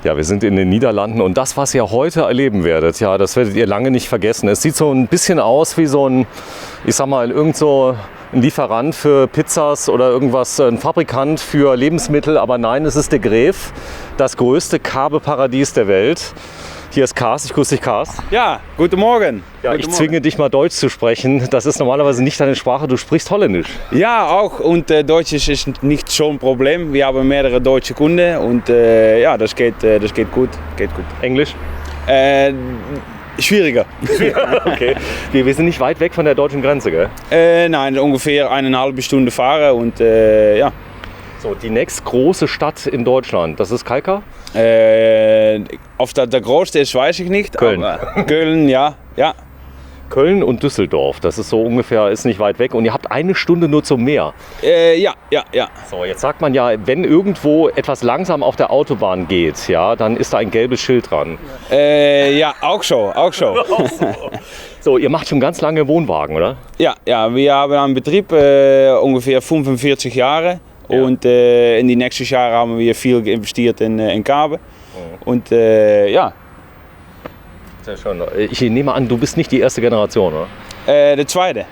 Ja, wir sind in den Niederlanden und das, was ihr heute erleben werdet, ja, das werdet ihr lange nicht vergessen. Es sieht so ein bisschen aus wie so ein, ich sag mal, irgend so ein Lieferant für Pizzas oder irgendwas, ein Fabrikant für Lebensmittel. Aber nein, es ist De Graef, das größte Kabeparadies der Welt. Hier ist Kars, ich grüße dich, Kars. Ja, guten Morgen. Ja, guten ich Morgen. zwinge dich mal Deutsch zu sprechen. Das ist normalerweise nicht deine Sprache, du sprichst Holländisch. Ja, auch. Und Deutsch ist nicht so ein Problem. Wir haben mehrere deutsche Kunden und ja, das geht gut. Englisch? Schwieriger. Okay. Wir sind nicht weit weg von der deutschen Grenze, gell? Nein, ungefähr 1,5 Stunde fahren und ja. So, die nächst große Stadt in Deutschland, das ist Kalkar? Ob das der größte ist, weiß ich nicht. Köln. Aber Köln, ja. Köln und Düsseldorf, das ist so ungefähr, ist nicht weit weg und ihr habt eine Stunde nur zum Meer. Ja. So, jetzt sagt man ja, wenn irgendwo etwas langsam auf der Autobahn geht, ja, dann ist da ein gelbes Schild dran. Ja, auch so. So, ihr macht schon ganz lange Wohnwagen, oder? Ja, wir haben einen Betrieb ungefähr 45 Jahre. Ja. Und in die nächsten Jahre haben wir viel investiert in Kabel. Und ja. Sehr schön. Ich nehme an, du bist nicht die erste Generation, oder? Die zweite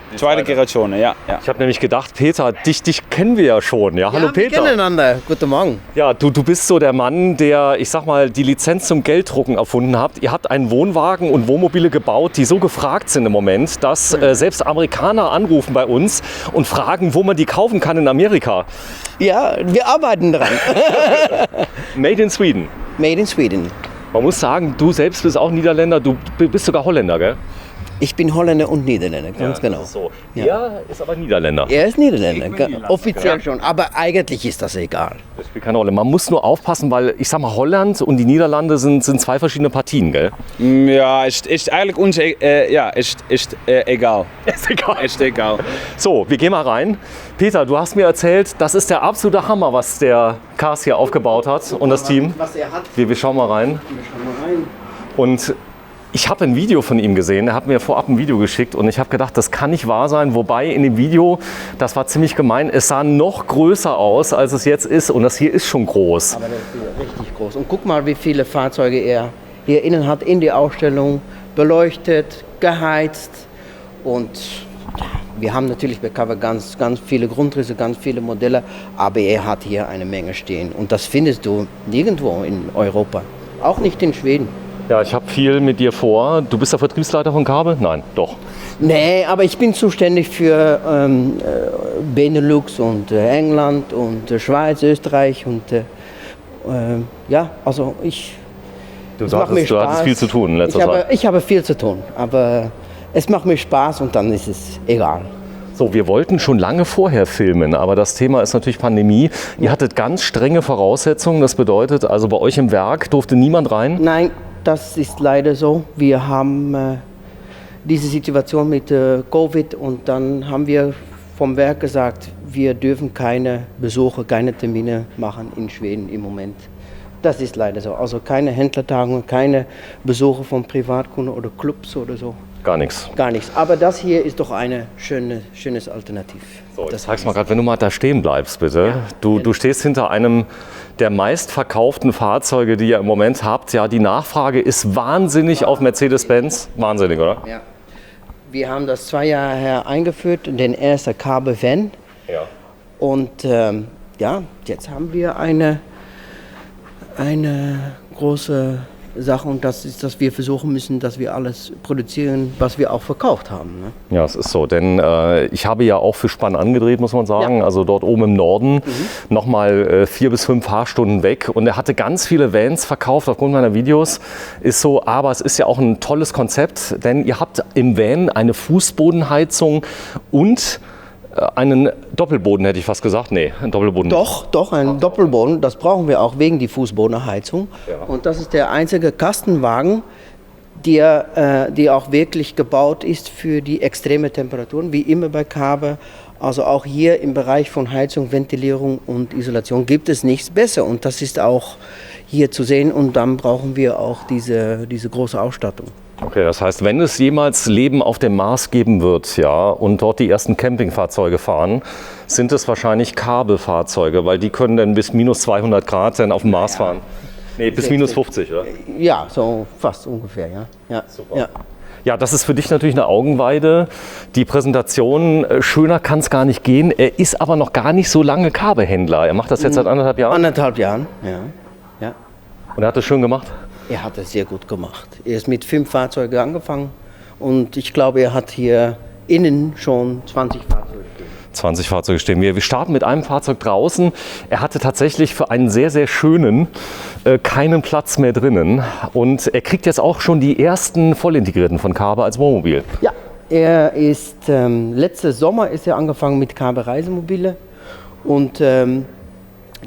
Generation, ja. Ich habe nämlich gedacht, Peter, dich kennen wir ja schon. Ja, hallo Ja, wir Peter. kennen einander. Guten Morgen. Ja, du bist so der Mann, der, ich sag mal, die Lizenz zum Gelddrucken erfunden hat. Ihr habt einen Wohnwagen und Wohnmobile gebaut, die so gefragt sind im Moment, dass selbst Amerikaner anrufen bei uns und fragen, wo man die kaufen kann in Amerika. Ja, wir arbeiten dran. Made in Sweden. Made in Sweden. Man muss sagen, du selbst bist auch Niederländer, du bist sogar Holländer, gell? Ich bin Holländer und Niederländer, ganz genau. Das ist so. Ja. Er ist aber Niederländer. Er ist Niederländer, offiziell schon, aber eigentlich ist das egal. Das spielt keine Rolle. Man muss nur aufpassen, weil ich sag mal, Holland und die Niederlande sind zwei verschiedene Partien, gell? Ja, ist eigentlich uns egal. Ist egal. Ist egal. So, wir gehen mal rein. Peter, du hast mir erzählt, das ist der absolute Hammer, was der Kars hier aufgebaut hat und das Team. Was er hat. Wir schauen mal rein. Und ich habe ein Video von ihm gesehen, er hat mir vorab ein Video geschickt und ich habe gedacht, das kann nicht wahr sein. Wobei in dem Video, das war ziemlich gemein, es sah noch größer aus, als es jetzt ist und das hier ist schon groß. Aber das ist richtig groß. Und guck mal, wie viele Fahrzeuge er hier innen hat in die Ausstellung, beleuchtet, geheizt. Und wir haben natürlich bei Cover ganz viele Grundrisse, ganz viele Modelle, aber er hat hier eine Menge stehen. Und das findest du nirgendwo in Europa, auch nicht in Schweden. Ja, ich habe viel mit dir vor. Du bist der Vertriebsleiter von Kabel? Nein, doch. Nee, aber ich bin zuständig für Benelux und England und Schweiz, Österreich und ja, also Du es macht mir hattest Spaß. viel zu tun in letzter Zeit. Ich habe viel zu tun, aber es macht mir Spaß und dann ist es egal. So, wir wollten schon lange vorher filmen, aber das Thema ist natürlich Pandemie. Ihr hattet ganz strenge Voraussetzungen. Das bedeutet, also bei euch im Werk durfte niemand rein? Nein, das ist leider so. Wir haben diese Situation mit Covid und dann haben wir vom Werk gesagt, wir dürfen keine Besuche, keine Termine machen in Schweden im Moment. Das ist leider so. Also keine Händlertagungen, keine Besuche von Privatkunden oder Clubs oder so. Gar nichts. Gar nichts. Aber das hier ist doch eine schönes Alternativ. So, jetzt zeig's mal gerade, wenn du mal da stehen bleibst, bitte. Ja. Du stehst hinter einem der meistverkauften Fahrzeuge, die ihr im Moment habt. Ja, die Nachfrage ist wahnsinnig auf Mercedes-Benz. Wahnsinnig, oder? Ja. Wir haben das 2 Jahre her eingeführt, den ersten Kabel-Van. Ja. Und ja, jetzt haben wir eine große Sache und das ist, dass wir versuchen müssen, dass wir alles produzieren, was wir auch verkauft haben. Ne? Ja, es ist so, denn ich habe ja auch für Spann angedreht, muss man sagen, also dort oben im Norden, nochmal 4 bis 5 Fahrstunden weg und er hatte ganz viele Vans verkauft aufgrund meiner Videos, ist so, aber es ist ja auch ein tolles Konzept, denn ihr habt im Van eine Fußbodenheizung und einen Doppelboden, hätte ich fast gesagt. Nee, ein Doppelboden. Doch, ein Doppelboden. Das brauchen wir auch wegen der Fußbodenheizung. Ja. Und das ist der einzige Kastenwagen, die auch wirklich gebaut ist für die extreme Temperaturen, wie immer bei Kabel. Also auch hier im Bereich von Heizung, Ventilierung und Isolation gibt es nichts besser. Und das ist auch hier zu sehen. Und dann brauchen wir auch diese große Ausstattung. Okay, das heißt, wenn es jemals Leben auf dem Mars geben wird, ja, und dort die ersten Campingfahrzeuge fahren, sind es wahrscheinlich Kabelfahrzeuge, weil die können dann bis minus 200 Grad dann auf dem Mars fahren. Nee, bis minus 50, oder? Ja, so fast ungefähr, ja. Ja, Super. ja. Ja, das ist für dich natürlich eine Augenweide. Die Präsentation, schöner kann es gar nicht gehen. Er ist aber noch gar nicht so lange Kabelhändler. Er macht das jetzt seit 1,5 Jahren. 1,5 Jahren, ja. Ja. Und er hat das schön gemacht? Er hat es sehr gut gemacht. Er ist mit 5 Fahrzeugen angefangen und ich glaube, er hat hier innen schon 20 Fahrzeuge stehen. 20 Fahrzeuge stehen. Wir starten mit einem Fahrzeug draußen. Er hatte tatsächlich für einen sehr, sehr schönen keinen Platz mehr drinnen. Und er kriegt jetzt auch schon die ersten vollintegrierten von Kabe als Wohnmobil. Ja, er ist, letztes Sommer ist er angefangen mit Kabe Reisemobile. Und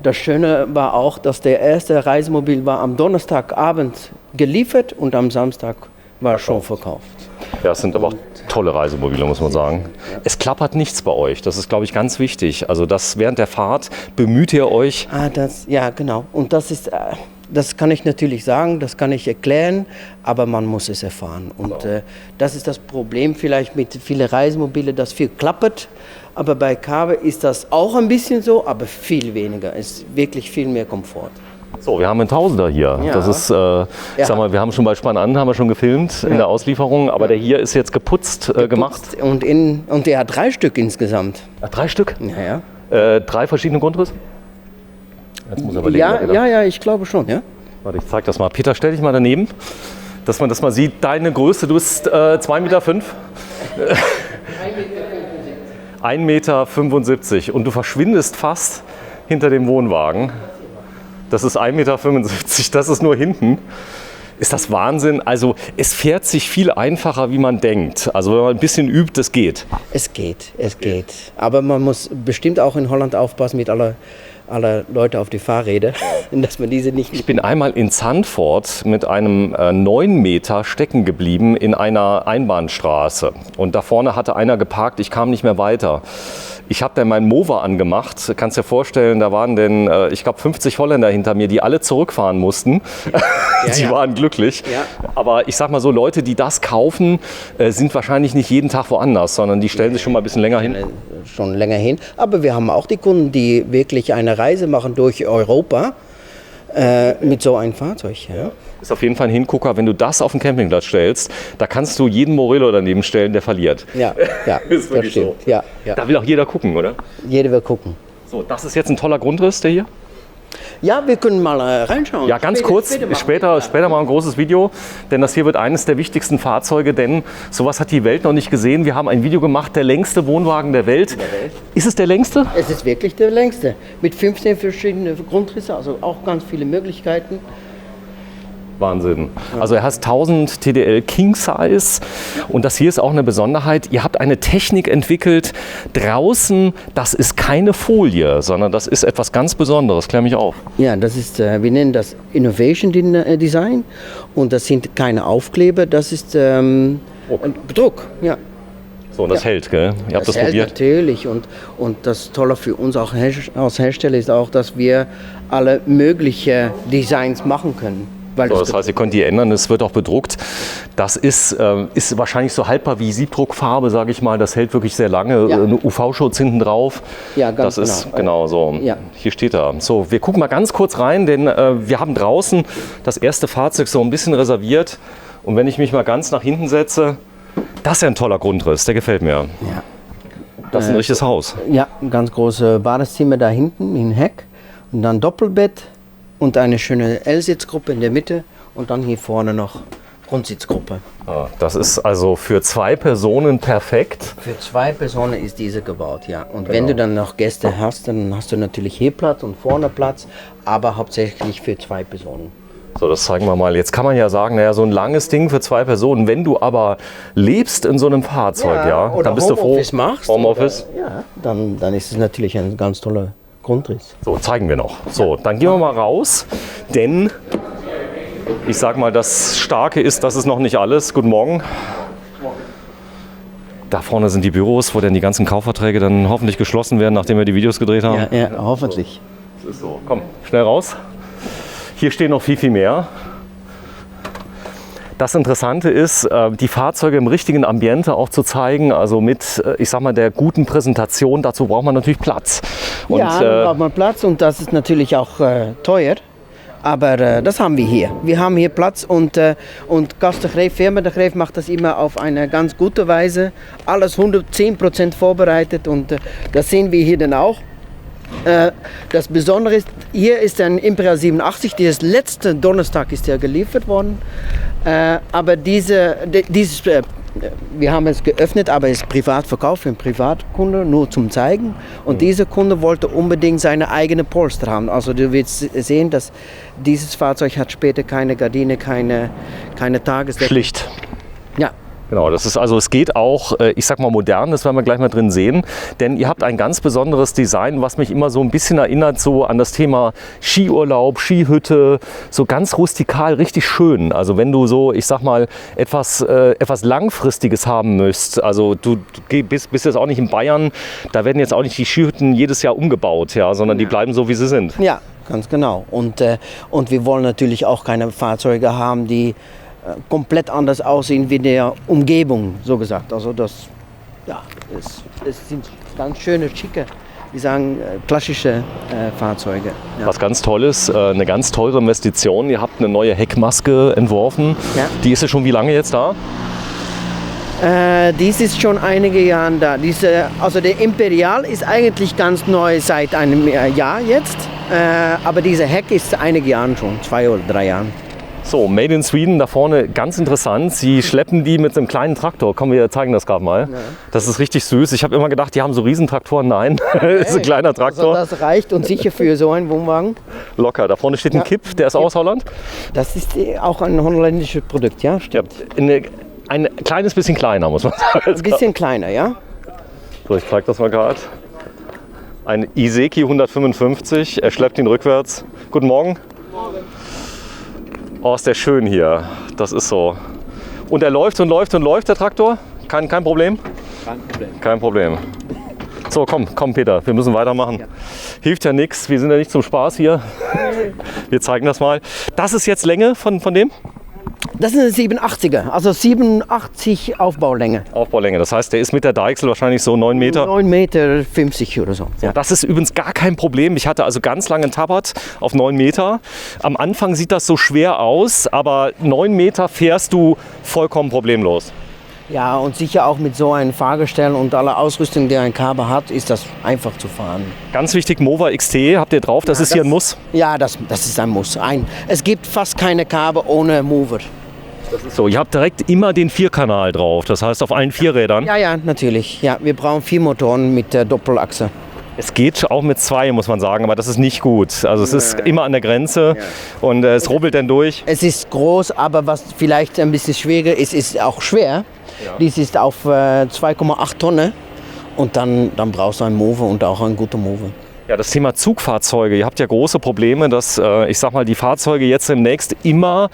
das Schöne war auch, dass der erste Reisemobil war am Donnerstagabend geliefert und am Samstag war schon verkauft. Ja, es sind aber auch tolle Reisemobile, muss man sagen. Es klappert nichts bei euch. Das ist, glaube ich, ganz wichtig. Also das während der Fahrt bemüht ihr euch. Ja, genau. Und das ist, das kann ich natürlich sagen, das kann ich erklären, aber man muss es erfahren. Und das ist das Problem vielleicht mit vielen Reisemobilen, dass viel klappert. Aber bei Kabe ist das auch ein bisschen so, aber viel weniger. Es ist wirklich viel mehr Komfort. So, wir haben einen Tausender hier. Ja. Das ist, ich sag mal, wir haben schon bei Spann an, haben wir schon gefilmt in der Auslieferung, aber der hier ist jetzt geputzt, gemacht. Und der hat 3 Stück insgesamt. Ach, 3 Stück? Ja, ja. 3 verschiedene Grundrisse? Jetzt muss er überlegen, Ja, ich glaube schon, ja. Warte, ich zeig das mal. Peter, stell dich mal daneben, dass man das mal sieht. Deine Größe, du bist 2,5 Meter. 1,75 Meter und du verschwindest fast hinter dem Wohnwagen. Das ist 1,75 Meter, das ist nur hinten. Ist das Wahnsinn? Also es fährt sich viel einfacher, wie man denkt. Also wenn man ein bisschen übt, das geht. Es geht. Aber man muss bestimmt auch in Holland aufpassen mit aller Leute auf die Fahrräder, dass man diese nicht... Ich bin einmal in Zandvoort mit einem 9 Meter stecken geblieben in einer Einbahnstraße. Und da vorne hatte einer geparkt, ich kam nicht mehr weiter. Ich habe dann meinen Mover angemacht, kannst dir vorstellen, da waren denn, ich glaube, 50 Holländer hinter mir, die alle zurückfahren mussten. Die waren glücklich. Ja. Aber ich sag mal so, Leute, die das kaufen, sind wahrscheinlich nicht jeden Tag woanders, sondern die stellen sich schon mal ein bisschen länger hin. Schon länger hin. Aber wir haben auch die Kunden, die wirklich eine Reise machen durch Europa mit so einem Fahrzeug. Ja. Ist auf jeden Fall ein Hingucker, wenn du das auf den Campingplatz stellst, da kannst du jeden Morello daneben stellen, der verliert. Ja, ist das stimmt. So. Ja. Da will auch jeder gucken, oder? Jeder will gucken. So, das ist jetzt ein toller Grundriss, der hier? Ja, wir können mal reinschauen. Ja, ganz kurz, später mal ein großes Video, denn das hier wird eines der wichtigsten Fahrzeuge, denn sowas hat die Welt noch nicht gesehen. Wir haben ein Video gemacht, der längste Wohnwagen der Welt. Ist es der längste? Es ist wirklich der längste, mit 15 verschiedenen Grundrissen, also auch ganz viele Möglichkeiten. Wahnsinn. Also er hat 1000 TDL King Size und das hier ist auch eine Besonderheit. Ihr habt eine Technik entwickelt draußen, das ist keine Folie, sondern das ist etwas ganz Besonderes. Klär mich auf. Ja, das ist, wir nennen das Innovation Design und das sind keine Aufkleber, das ist Druck. Ja. So, und das hält, gell? Ihr habt das hält probiert? Natürlich und das Tolle für uns auch als Hersteller ist auch, dass wir alle möglichen Designs machen können. So, das heißt, ihr könnt die ändern, es wird auch bedruckt. Das ist wahrscheinlich so haltbar wie Siebdruckfarbe, sage ich mal. Das hält wirklich sehr lange. Ja. UV-Schutz hinten drauf. Ja, ganz das ist genau so. Ja. Hier steht er. So, wir gucken mal ganz kurz rein, denn wir haben draußen das erste Fahrzeug so ein bisschen reserviert. Und wenn ich mich mal ganz nach hinten setze, das ist ja ein toller Grundriss, der gefällt mir. Ja. Das ist ein richtiges Haus. Ja, ein ganz großes Badezimmer da hinten im Heck und dann Doppelbett. Und eine schöne L-Sitzgruppe in der Mitte und dann hier vorne noch Rundsitzgruppe. Das ist also für 2 Personen perfekt. Für 2 Personen ist diese gebaut, ja. Und wenn du dann noch Gäste hast, dann hast du natürlich hier Platz und vorne Platz, aber hauptsächlich für 2 Personen. So, das zeigen wir mal. Jetzt kann man ja sagen, naja, so ein langes Ding für 2 Personen. Wenn du aber lebst in so einem Fahrzeug, dann bist du froh. Machst, Homeoffice. Ja, dann ist es natürlich ein ganz toller Grundriss. So, zeigen wir noch. So, dann gehen wir mal raus, denn ich sag mal, das Starke ist, das ist noch nicht alles. Guten Morgen. Da vorne sind die Büros, wo dann die ganzen Kaufverträge dann hoffentlich geschlossen werden, nachdem wir die Videos gedreht haben. Ja, hoffentlich. Das ist so. Komm, schnell raus. Hier stehen noch viel, viel mehr. Das Interessante ist, die Fahrzeuge im richtigen Ambiente auch zu zeigen, also mit, ich sag mal, der guten Präsentation. Dazu braucht man natürlich Platz. Und, ja, da braucht man Platz und das ist natürlich auch teuer. Aber das haben wir hier. Wir haben hier Platz und Gas de Greef, Firma de Greef macht das immer auf eine ganz gute Weise. Alles 110% vorbereitet und das sehen wir hier dann auch. Das Besondere ist, hier ist ein Imperial 87, dieses letzte Donnerstag ist ja geliefert worden. Aber wir haben es geöffnet, aber es ist privat verkauft für einen Privatkunde, nur zum Zeigen. Und dieser Kunde wollte unbedingt seine eigene Polster haben. Also du wirst sehen, dass dieses Fahrzeug hat später keine Gardine, keine Tagesdecke. Schlicht. Ja. Genau, das ist also, es geht auch, ich sag mal modern, das werden wir gleich mal drin sehen, denn ihr habt ein ganz besonderes Design, was mich immer so ein bisschen erinnert so an das Thema Skiurlaub, Skihütte, so ganz rustikal, richtig schön. Also wenn du so, ich sag mal, etwas Langfristiges haben möchtest, also du bist jetzt auch nicht in Bayern, da werden jetzt auch nicht die Skihütten jedes Jahr umgebaut, ja, sondern die bleiben so, wie sie sind. Ja, ganz genau. Und wir wollen natürlich auch keine Fahrzeuge haben, die komplett anders aussehen wie der Umgebung, so gesagt. Also das, ja, es sind ganz schöne, schicke, wie sagen, klassische Fahrzeuge. Ja. Was ganz toll ist, eine ganz teure Investition. Ihr habt eine neue Heckmaske entworfen. Ja. Die ist ja schon wie lange jetzt da? Dies ist schon einige Jahre da. Also der Imperial ist eigentlich ganz neu seit einem Jahr jetzt. Aber dieser Heck ist einige Jahre schon, 2 oder 3 Jahre. So, Made in Sweden, da vorne ganz interessant. Sie schleppen die mit so einem kleinen Traktor. Komm, wir zeigen das gerade mal. Ja. Das ist richtig süß. Ich habe immer gedacht, die haben so Riesentraktoren. Nein, das ist ein kleiner Traktor. Also das reicht und sicher für so einen Wohnwagen. Locker. Da vorne steht ein Kipp, der ist aus Holland. Das ist auch ein holländisches Produkt, ja? Stimmt. Ja, ein kleines bisschen kleiner, muss man sagen. Ein bisschen kleiner, ja? So, ich zeige das mal gerade. Ein Iseki 155. Er schleppt ihn rückwärts. Guten Morgen. Morgen. Oh, ist der schön hier. Das ist so. Und er läuft und läuft und läuft, der Traktor? Kein Problem? Kein Problem. Kein Problem. So, komm Peter, wir müssen weitermachen. Ja. Hilft ja nichts, wir sind ja nicht zum Spaß hier. Wir zeigen das mal. Das ist jetzt Länge von dem? Das ist eine 87er, also 87 Aufbaulänge. Aufbaulänge, das heißt, der ist mit der Deichsel wahrscheinlich so 9 Meter? 9,50 Meter oder so. Ja. Das ist übrigens gar kein Problem. Ich hatte also ganz lange einen Tabat auf 9 Meter. Am Anfang sieht das so schwer aus, aber 9 Meter fährst du vollkommen problemlos. Ja, und sicher auch mit so einem Fahrgestell und aller Ausrüstung, die ein Carber hat, ist das einfach zu fahren. Ganz wichtig, Mova XT habt ihr drauf, das ist hier ein Muss? Ja, das ist ein Muss. Es gibt fast keine Carber ohne Mover. Das ist so, ihr habt direkt immer den 4-Kanal drauf, das heißt auf allen 4 Rädern? Ja, natürlich. Ja, wir brauchen 4 Motoren mit der Doppelachse. Es geht auch mit 2, muss man sagen, aber das ist nicht gut. Also es ist immer an der Grenze und es rubbelt dann durch. Es ist groß, aber was vielleicht ein bisschen schwieriger ist, ist auch schwer. Ja. Dies ist auf 2,8 Tonnen und dann brauchst du einen Mover und auch einen guten Mover. Ja, das Thema Zugfahrzeuge. Ihr habt ja große Probleme, dass, ich sag mal, die Fahrzeuge jetzt demnächst immer,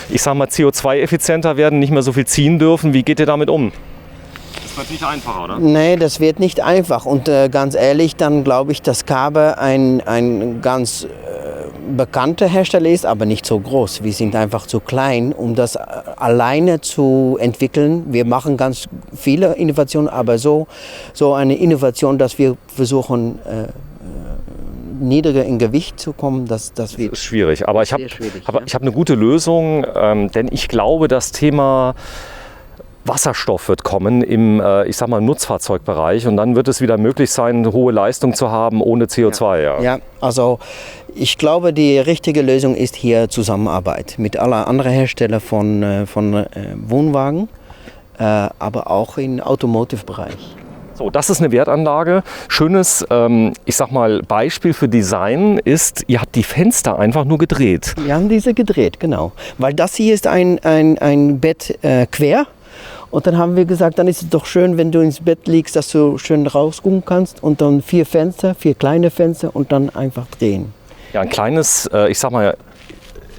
ich sag mal, CO2-effizienter werden, nicht mehr so viel ziehen dürfen. Wie geht ihr damit um? Das wird nicht einfacher, oder? Nee, das wird nicht einfach. Und ganz ehrlich, dann glaube ich, dass Carber ein ganz bekannter Hersteller ist, aber nicht so groß. Wir sind einfach zu klein, um das alleine zu entwickeln. Wir machen ganz viele Innovationen, aber so eine Innovation, dass wir versuchen, niedriger in Gewicht zu kommen, das ist schwierig. Aber ich habe eine gute Lösung, denn ich glaube, das Thema Wasserstoff wird kommen im, ich sag mal, Nutzfahrzeugbereich und dann wird es wieder möglich sein, eine hohe Leistung zu haben ohne CO2. Ja, also ich glaube, die richtige Lösung ist hier Zusammenarbeit mit allen anderen Herstellern von Wohnwagen, aber auch im Automotive-Bereich. So, das ist eine Wertanlage. Schönes, ich sag mal, Beispiel für Design ist, ihr habt die Fenster einfach nur gedreht. Wir haben diese gedreht, genau. Weil das hier ist ein Bett quer. Und dann haben wir gesagt, dann ist es doch schön, wenn du ins Bett liegst, dass du schön rausgucken kannst. Und dann 4 Fenster, 4 kleine Fenster und dann einfach drehen. Ja, ein kleines, ich sag mal,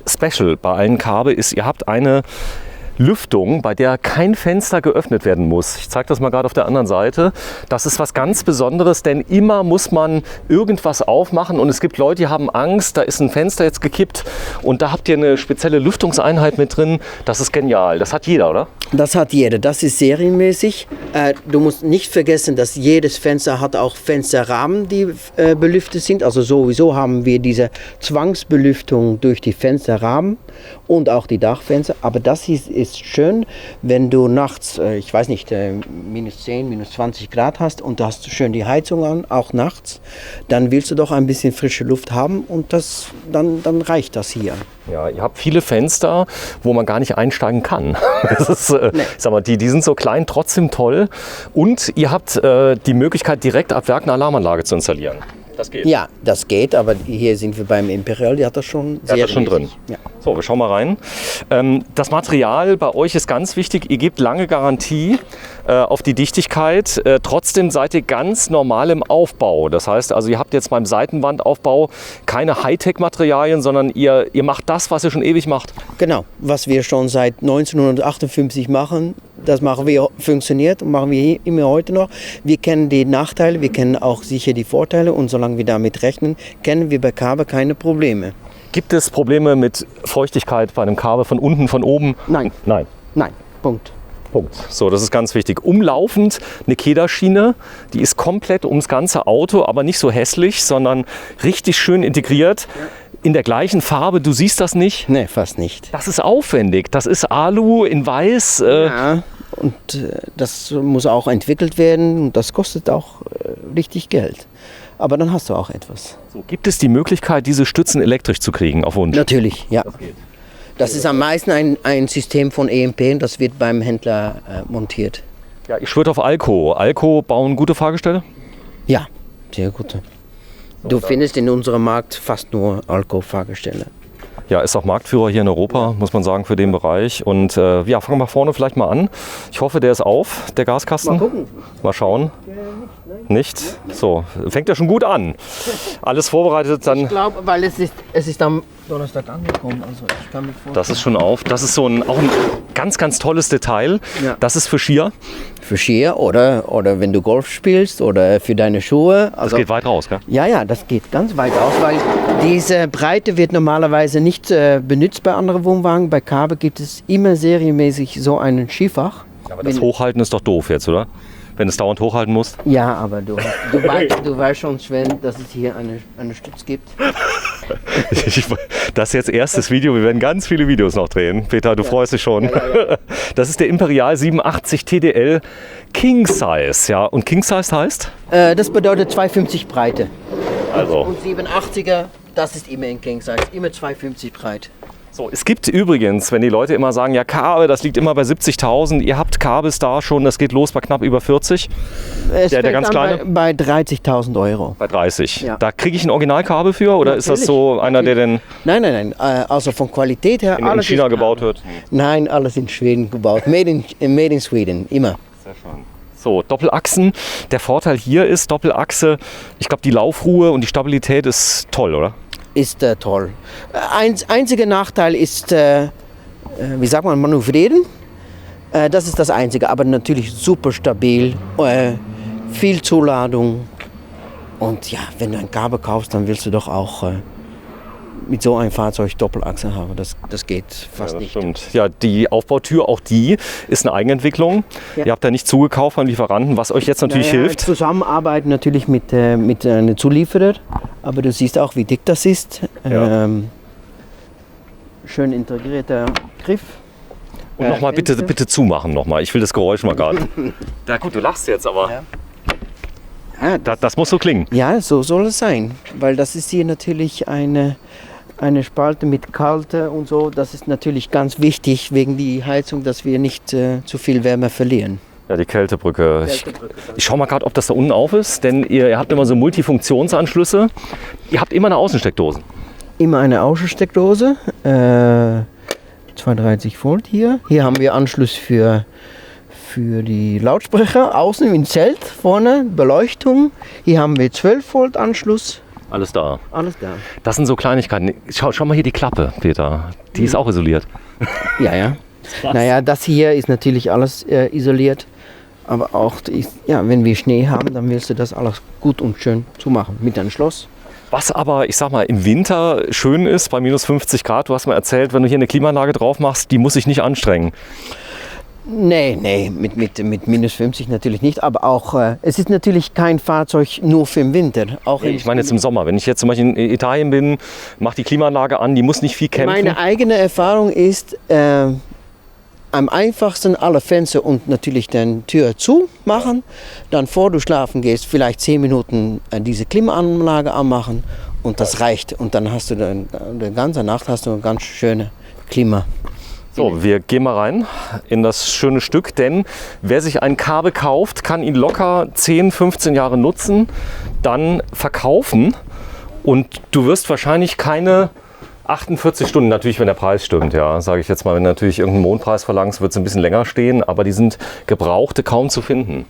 Special bei allen Carber ist, ihr habt eine Lüftung, bei der kein Fenster geöffnet werden muss. Ich zeige das mal gerade auf der anderen Seite. Das ist was ganz Besonderes, denn immer muss man irgendwas aufmachen und es gibt Leute, die haben Angst, da ist ein Fenster jetzt gekippt und da habt ihr eine spezielle Lüftungseinheit mit drin. Das ist genial. Das hat jeder, oder? Das hat jeder. Das ist serienmäßig. Du musst nicht vergessen, dass jedes Fenster hat auch Fensterrahmen, die belüftet sind. Also sowieso haben wir diese Zwangsbelüftung durch die Fensterrahmen und auch die Dachfenster. Aber das ist schön, wenn du nachts, ich weiß nicht, minus 10, minus 20 Grad hast und du hast schön die Heizung an, auch nachts, dann willst du doch ein bisschen frische Luft haben und dann reicht das hier. Ja, ihr habt viele Fenster, wo man gar nicht einsteigen kann. Das ist, Nee. sag mal, die sind so klein, trotzdem toll. Und ihr habt die Möglichkeit, direkt ab Werk eine Alarmanlage zu installieren. Das geht. Ja, das geht, aber hier sind wir beim Imperial, die hat das schon Ja, das ist schon drin. serienmäßig. Ja. So, wir schauen mal rein. Das Material bei euch ist ganz wichtig. Ihr gebt lange Garantie auf die Dichtigkeit. Trotzdem seid ihr ganz normal im Aufbau. Das heißt, also ihr habt jetzt beim Seitenwandaufbau keine Hightech-Materialien, sondern ihr macht das, was ihr schon ewig macht. Genau, was wir schon seit 1958 machen, das machen wir, funktioniert und machen wir immer heute noch. Wir kennen die Nachteile, wir kennen auch sicher die Vorteile und solange wir damit rechnen, kennen wir bei Kabel keine Probleme. Gibt es Probleme mit Feuchtigkeit bei einem Kabel von unten, von oben? Nein, Nein. nein, Punkt. Punkt. So, das ist ganz wichtig. Umlaufend eine Kederschiene, die ist komplett ums ganze Auto, aber nicht so hässlich, sondern richtig schön integriert. In der gleichen Farbe, du siehst das nicht? Nee, fast nicht. Das ist aufwendig. Das ist Alu in weiß. Ja, und das muss auch entwickelt werden und das kostet auch richtig Geld. Aber dann hast du auch etwas. So, gibt es die Möglichkeit, diese Stützen elektrisch zu kriegen, auf Wunsch? Natürlich, ja. Das geht. Das ist am meisten ein System von EMP und das wird beim Händler montiert. Ja, ich schwöre auf Alco. Alco bauen gute Fahrgestelle? Ja, sehr gut. Du findest in unserem Markt fast nur Alco-Fahrgestelle. Ja, ist auch Marktführer hier in Europa, muss man sagen, für den Bereich. Und ja, fangen wir vorne vielleicht mal an. Ich hoffe, der ist auf, der Gaskasten. Mal gucken. Mal schauen. Nicht? So, fängt ja schon gut an. Alles vorbereitet, dann. Ich glaube, weil es ist am Donnerstag angekommen. Also ich kann mir vorstellen. Das ist schon auf. Das ist so auch ein ganz, ganz tolles Detail. Ja. Das ist für Skier. Für Skier oder wenn du Golf spielst oder für deine Schuhe. Das Also, geht weit raus, gell? ja, das geht ganz weit aus, weil diese Breite wird normalerweise nicht benutzt bei anderen Wohnwagen. Bei Kabel gibt es immer serienmäßig so einen Skifach. Aber das Hochhalten ist doch doof jetzt, oder? Wenn du es dauernd hochhalten musst. Ja, aber du weißt schon, Sven, dass es hier eine Stütz gibt. Das ist jetzt erstes Video. Wir werden ganz viele Videos noch drehen. Peter, du freust dich schon. Ja. Das ist der Imperial 87 TDL King Size. Ja. Und King Size heißt? Das bedeutet 2,50 Breite. Also. Und 87er, das ist immer in King Size, immer 2,50 breit. So, es gibt übrigens, wenn die Leute immer sagen, ja Kabel, das liegt immer bei 70.000, ihr habt Kabels da schon, das geht los bei knapp über 40, Es der fängt ganz an kleine? bei 30.000 Euro. bei 30. Ja. Da kriege ich ein Originalkabel für oder ist das so einer, der denn Nein. Also von Qualität her, in alles China ist gebaut wird? Nein, alles in Schweden gebaut. Made in Sweden, immer. Sehr schön. So, Doppelachsen. Der Vorteil hier ist, Doppelachse, ich glaube, die Laufruhe und die Stabilität ist toll, oder? Ist toll. Einziger Nachteil ist, wie sagt man, manövrieren. Das ist das Einzige, aber natürlich super stabil, viel Zuladung. Und ja, wenn du ein Kabel kaufst, dann willst du doch auch mit so einem Fahrzeug Doppelachse haben. Das geht fast Das nicht. stimmt. Ja, die Aufbautür, auch die ist eine Eigenentwicklung. Ja. Ihr habt da nicht zugekauft von Lieferanten, was euch jetzt natürlich hilft. Zusammenarbeiten natürlich mit einem Zulieferer, aber du siehst auch, wie dick das ist. Ja. Schön integrierter Griff. Und nochmal bitte zumachen nochmal. Ich will das Geräusch mal gerade. Ja gut, du lachst jetzt, aber Ja. das muss so klingen. Ja, so soll es sein, weil das ist hier natürlich eine Spalte mit Kälte und so. Das ist natürlich ganz wichtig wegen der Heizung, dass wir nicht zu viel Wärme verlieren. Ja, die Kältebrücke. Ich schaue mal gerade, ob das da unten auf ist, denn ihr habt immer so Multifunktionsanschlüsse. Ihr habt immer eine Außensteckdose. Immer eine Außensteckdose, 32 Volt hier. Hier haben wir Anschluss für die Lautsprecher, außen im Zelt, vorne Beleuchtung. Hier haben wir 12 Volt Anschluss. Alles da. Alles da. Das sind so Kleinigkeiten. Schau mal hier die Klappe, Peter. Die ist auch isoliert. Ja, Naja, das hier ist natürlich alles isoliert. Aber auch, wenn wir Schnee haben, dann willst du das alles gut und schön zumachen mit einem Schloss. Was aber, ich sag mal, im Winter schön ist, bei minus 50 Grad, du hast mir erzählt, wenn du hier eine Klimaanlage drauf machst, die muss sich nicht anstrengen. Nee, mit minus 50 natürlich nicht, aber auch, es ist natürlich kein Fahrzeug nur für den Winter. Auch Ich meine jetzt im Sommer, wenn ich jetzt zum Beispiel in Italien bin, mache die Klimaanlage an, die muss nicht viel kämpfen. Meine eigene Erfahrung ist, am einfachsten alle Fenster und natürlich die Tür zu machen, dann vor du schlafen gehst, vielleicht 10 Minuten diese Klimaanlage anmachen und das reicht. Und dann hast du die ganze Nacht hast du eine ganz schöne Klima. So, wir gehen mal rein in das schöne Stück, denn wer sich einen Cabe kauft, kann ihn locker 10, 15 Jahre nutzen, dann verkaufen und du wirst wahrscheinlich keine 48 Stunden, natürlich wenn der Preis stimmt, ja, sage ich jetzt mal, wenn du natürlich irgendeinen Mondpreis verlangst, wird es ein bisschen länger stehen, aber die sind gebrauchte kaum zu finden.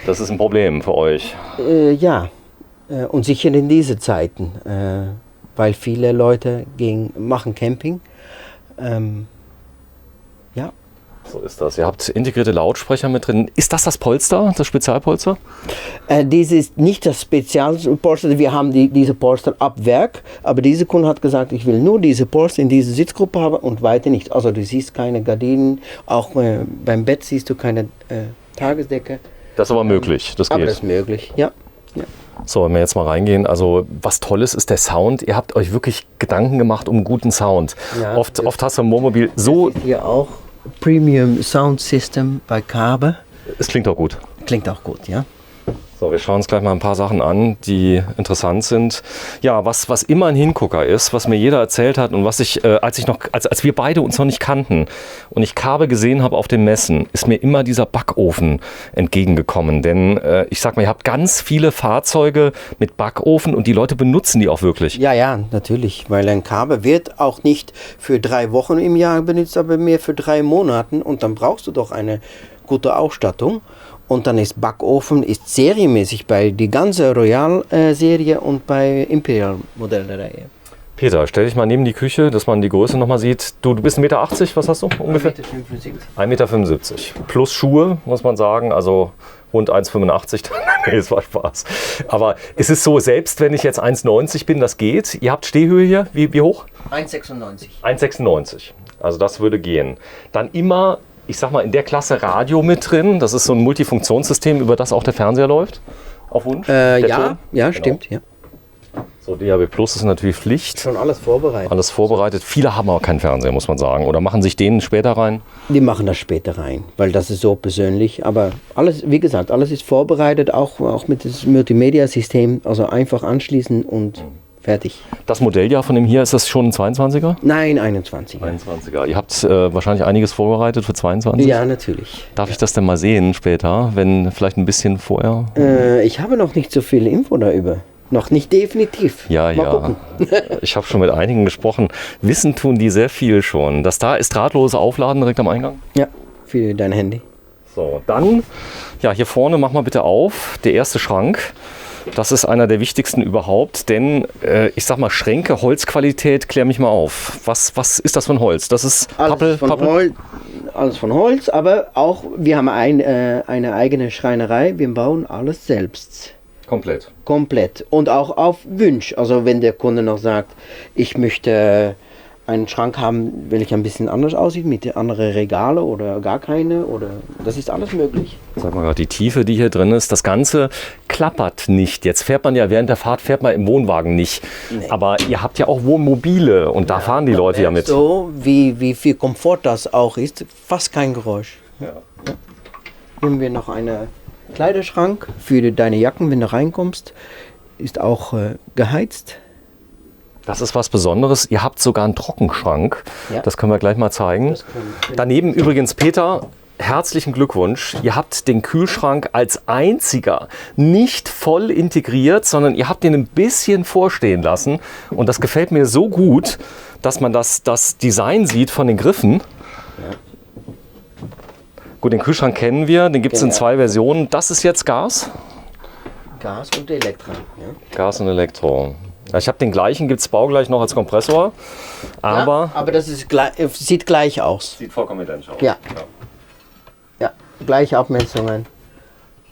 Das ist ein Problem für euch. Und sicher in diese Zeiten, weil viele Leute machen Camping. So ist das. Ihr habt integrierte Lautsprecher mit drin. Ist das Polster, das Spezialpolster? Dies ist nicht das Spezialpolster. Wir haben diese Polster ab Werk, aber dieser Kunde hat gesagt, ich will nur diese Polster in dieser Sitzgruppe haben und weiter nicht. Also du siehst keine Gardinen, auch beim Bett siehst du keine Tagesdecke. Das ist aber möglich, das geht. Aber das ist möglich, ja. So, wenn wir jetzt mal reingehen, also was Tolles ist der Sound. Ihr habt euch wirklich Gedanken gemacht um einen guten Sound. Ja, oft hast du im Wohnmobil so... Das ist hier auch Premium Sound System bei Cabe. Es klingt auch gut. Klingt auch gut, ja. So, wir schauen uns gleich mal ein paar Sachen an, die interessant sind. Ja, was immer ein Hingucker ist, was mir jeder erzählt hat und was ich, als wir beide uns noch nicht kannten und ich Cabe gesehen habe auf den Messen, ist mir immer dieser Backofen entgegengekommen. Denn ich sag mal, ihr habt ganz viele Fahrzeuge mit Backofen und die Leute benutzen die auch wirklich. Ja, natürlich, weil ein Cabe wird auch nicht für 3 Wochen im Jahr benutzt, aber mehr für 3 Monaten und dann brauchst du doch eine gute Ausstattung. Und dann ist Backofen serienmäßig bei die ganze Royal-Serie und bei Imperial-Modell der Reihe. Peter, stell dich mal neben die Küche, dass man die Größe nochmal sieht. Du bist 1,80 Meter, was hast du ungefähr? 1,75 Meter. 1,75 Meter. Plus Schuhe, muss man sagen, also rund 1,85 Meter. Nee, es war Spaß. Aber es ist so, selbst wenn ich jetzt 1,90 bin, das geht. Ihr habt Stehhöhe hier, wie hoch? 1,96. 1,96. Also das würde gehen. Dann immer... Ich sag mal, in der Klasse Radio mit drin. Das ist so ein Multifunktionssystem, über das auch der Fernseher läuft. Auf Wunsch. Ja, genau. Stimmt. Ja. So, DAB Plus ist natürlich Pflicht. Schon alles vorbereitet. Alles vorbereitet. Viele haben auch keinen Fernseher, muss man sagen. Oder machen sich den später rein? Die machen das später rein, weil das ist so persönlich. Aber alles, wie gesagt, alles ist vorbereitet, auch mit dem Multimedia-System. Also einfach anschließen und fertig. Das Modelljahr von dem hier, ist das schon ein 22er? Nein, 21er. 21er. Ihr habt wahrscheinlich einiges vorbereitet für 22? Ja, natürlich. Darf ich das denn mal sehen später, wenn vielleicht ein bisschen vorher? Ich habe noch nicht so viel Info darüber. Noch nicht definitiv. Ja. Ich habe schon mit einigen gesprochen. Wissen tun die sehr viel schon. Das da ist drahtloses Aufladen direkt am Eingang? Ja, für dein Handy. So, dann, ja, hier vorne mach mal bitte auf, der erste Schrank. Das ist einer der wichtigsten überhaupt, denn ich sag mal Schränke, Holzqualität, klär mich mal auf. Was ist das für ein Holz? Das ist Pappel? Alles von Holz, aber auch wir haben eine eigene Schreinerei, wir bauen alles selbst. Komplett. Und auch auf Wunsch. Also wenn der Kunde noch sagt, ich möchte einen Schrank haben, welcher ein bisschen anders aussieht, mit anderen Regale oder gar keine, oder das ist alles möglich. Sag mal gerade, die Tiefe, die hier drin ist, das Ganze klappert nicht. Jetzt fährt man ja während der Fahrt im Wohnwagen nicht. Nee. Aber ihr habt ja auch Wohnmobile und da fahren die Leute ja mit. So, wie viel Komfort das auch ist, fast kein Geräusch. Ja. Hier haben wir noch einen Kleiderschrank für deine Jacken, wenn du reinkommst. Ist auch geheizt. Das ist was Besonderes. Ihr habt sogar einen Trockenschrank. Ja. Das können wir gleich mal zeigen. Daneben übrigens, Peter, herzlichen Glückwunsch. Ihr habt den Kühlschrank als einziger nicht voll integriert, sondern ihr habt den ein bisschen vorstehen lassen. Und das gefällt mir so gut, dass man das Design sieht von den Griffen. Ja. Gut, den Kühlschrank kennen wir. Den gibt es in 2 Versionen. Das ist jetzt Gas? Gas und Elektro. Ja. Gas und Elektro. Ja, ich habe den gleichen, gibt es baugleich noch als Kompressor, aber... Ja, aber das ist sieht gleich aus. Sieht vollkommen identisch aus. Ja. Ja, gleiche Abmessungen,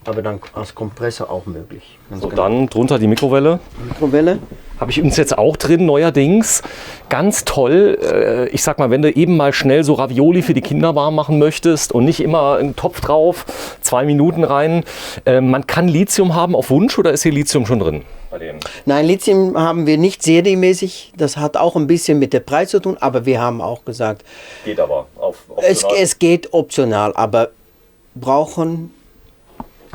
aber dann als Kompressor auch möglich. Ganz So, genau. dann drunter die Mikrowelle. Mikrowelle. Habe ich übrigens jetzt auch drin, neuerdings. Ganz toll. Ich sag mal, wenn du eben mal schnell so Ravioli für die Kinder warm machen möchtest und nicht immer einen Topf drauf, 2 Minuten rein. Man kann Lithium haben auf Wunsch oder ist hier Lithium schon drin bei denen? Nein, Lithium haben wir nicht serienmäßig. Das hat auch ein bisschen mit dem Preis zu tun, aber wir haben auch gesagt, Geht aber. es geht optional, aber brauchen,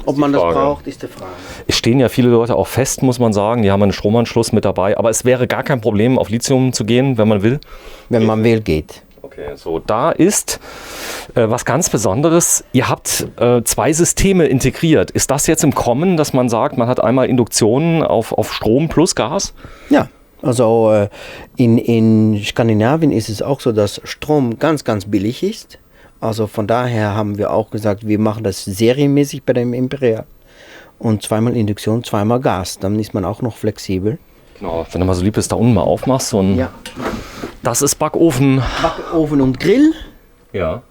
ob man das Frage. braucht, ist die Frage. Es stehen ja viele Leute auch fest, muss man sagen. Die haben einen Stromanschluss mit dabei. Aber es wäre gar kein Problem, auf Lithium zu gehen, wenn man will. Wenn man will, geht. Okay, so da ist was ganz Besonderes. Ihr habt 2 Systeme integriert. Ist das jetzt im Kommen, dass man sagt, man hat einmal Induktion auf Strom plus Gas? Ja, also in Skandinavien ist es auch so, dass Strom ganz, ganz billig ist. Also von daher haben wir auch gesagt, wir machen das serienmäßig bei dem Imperial. Und 2-mal Induktion, 2-mal Gas. Dann ist man auch noch flexibel. Genau, wenn du mal so lieb bist, da unten mal aufmachst. So ein, Ja. Das ist Backofen. Backofen und Grill. Ja.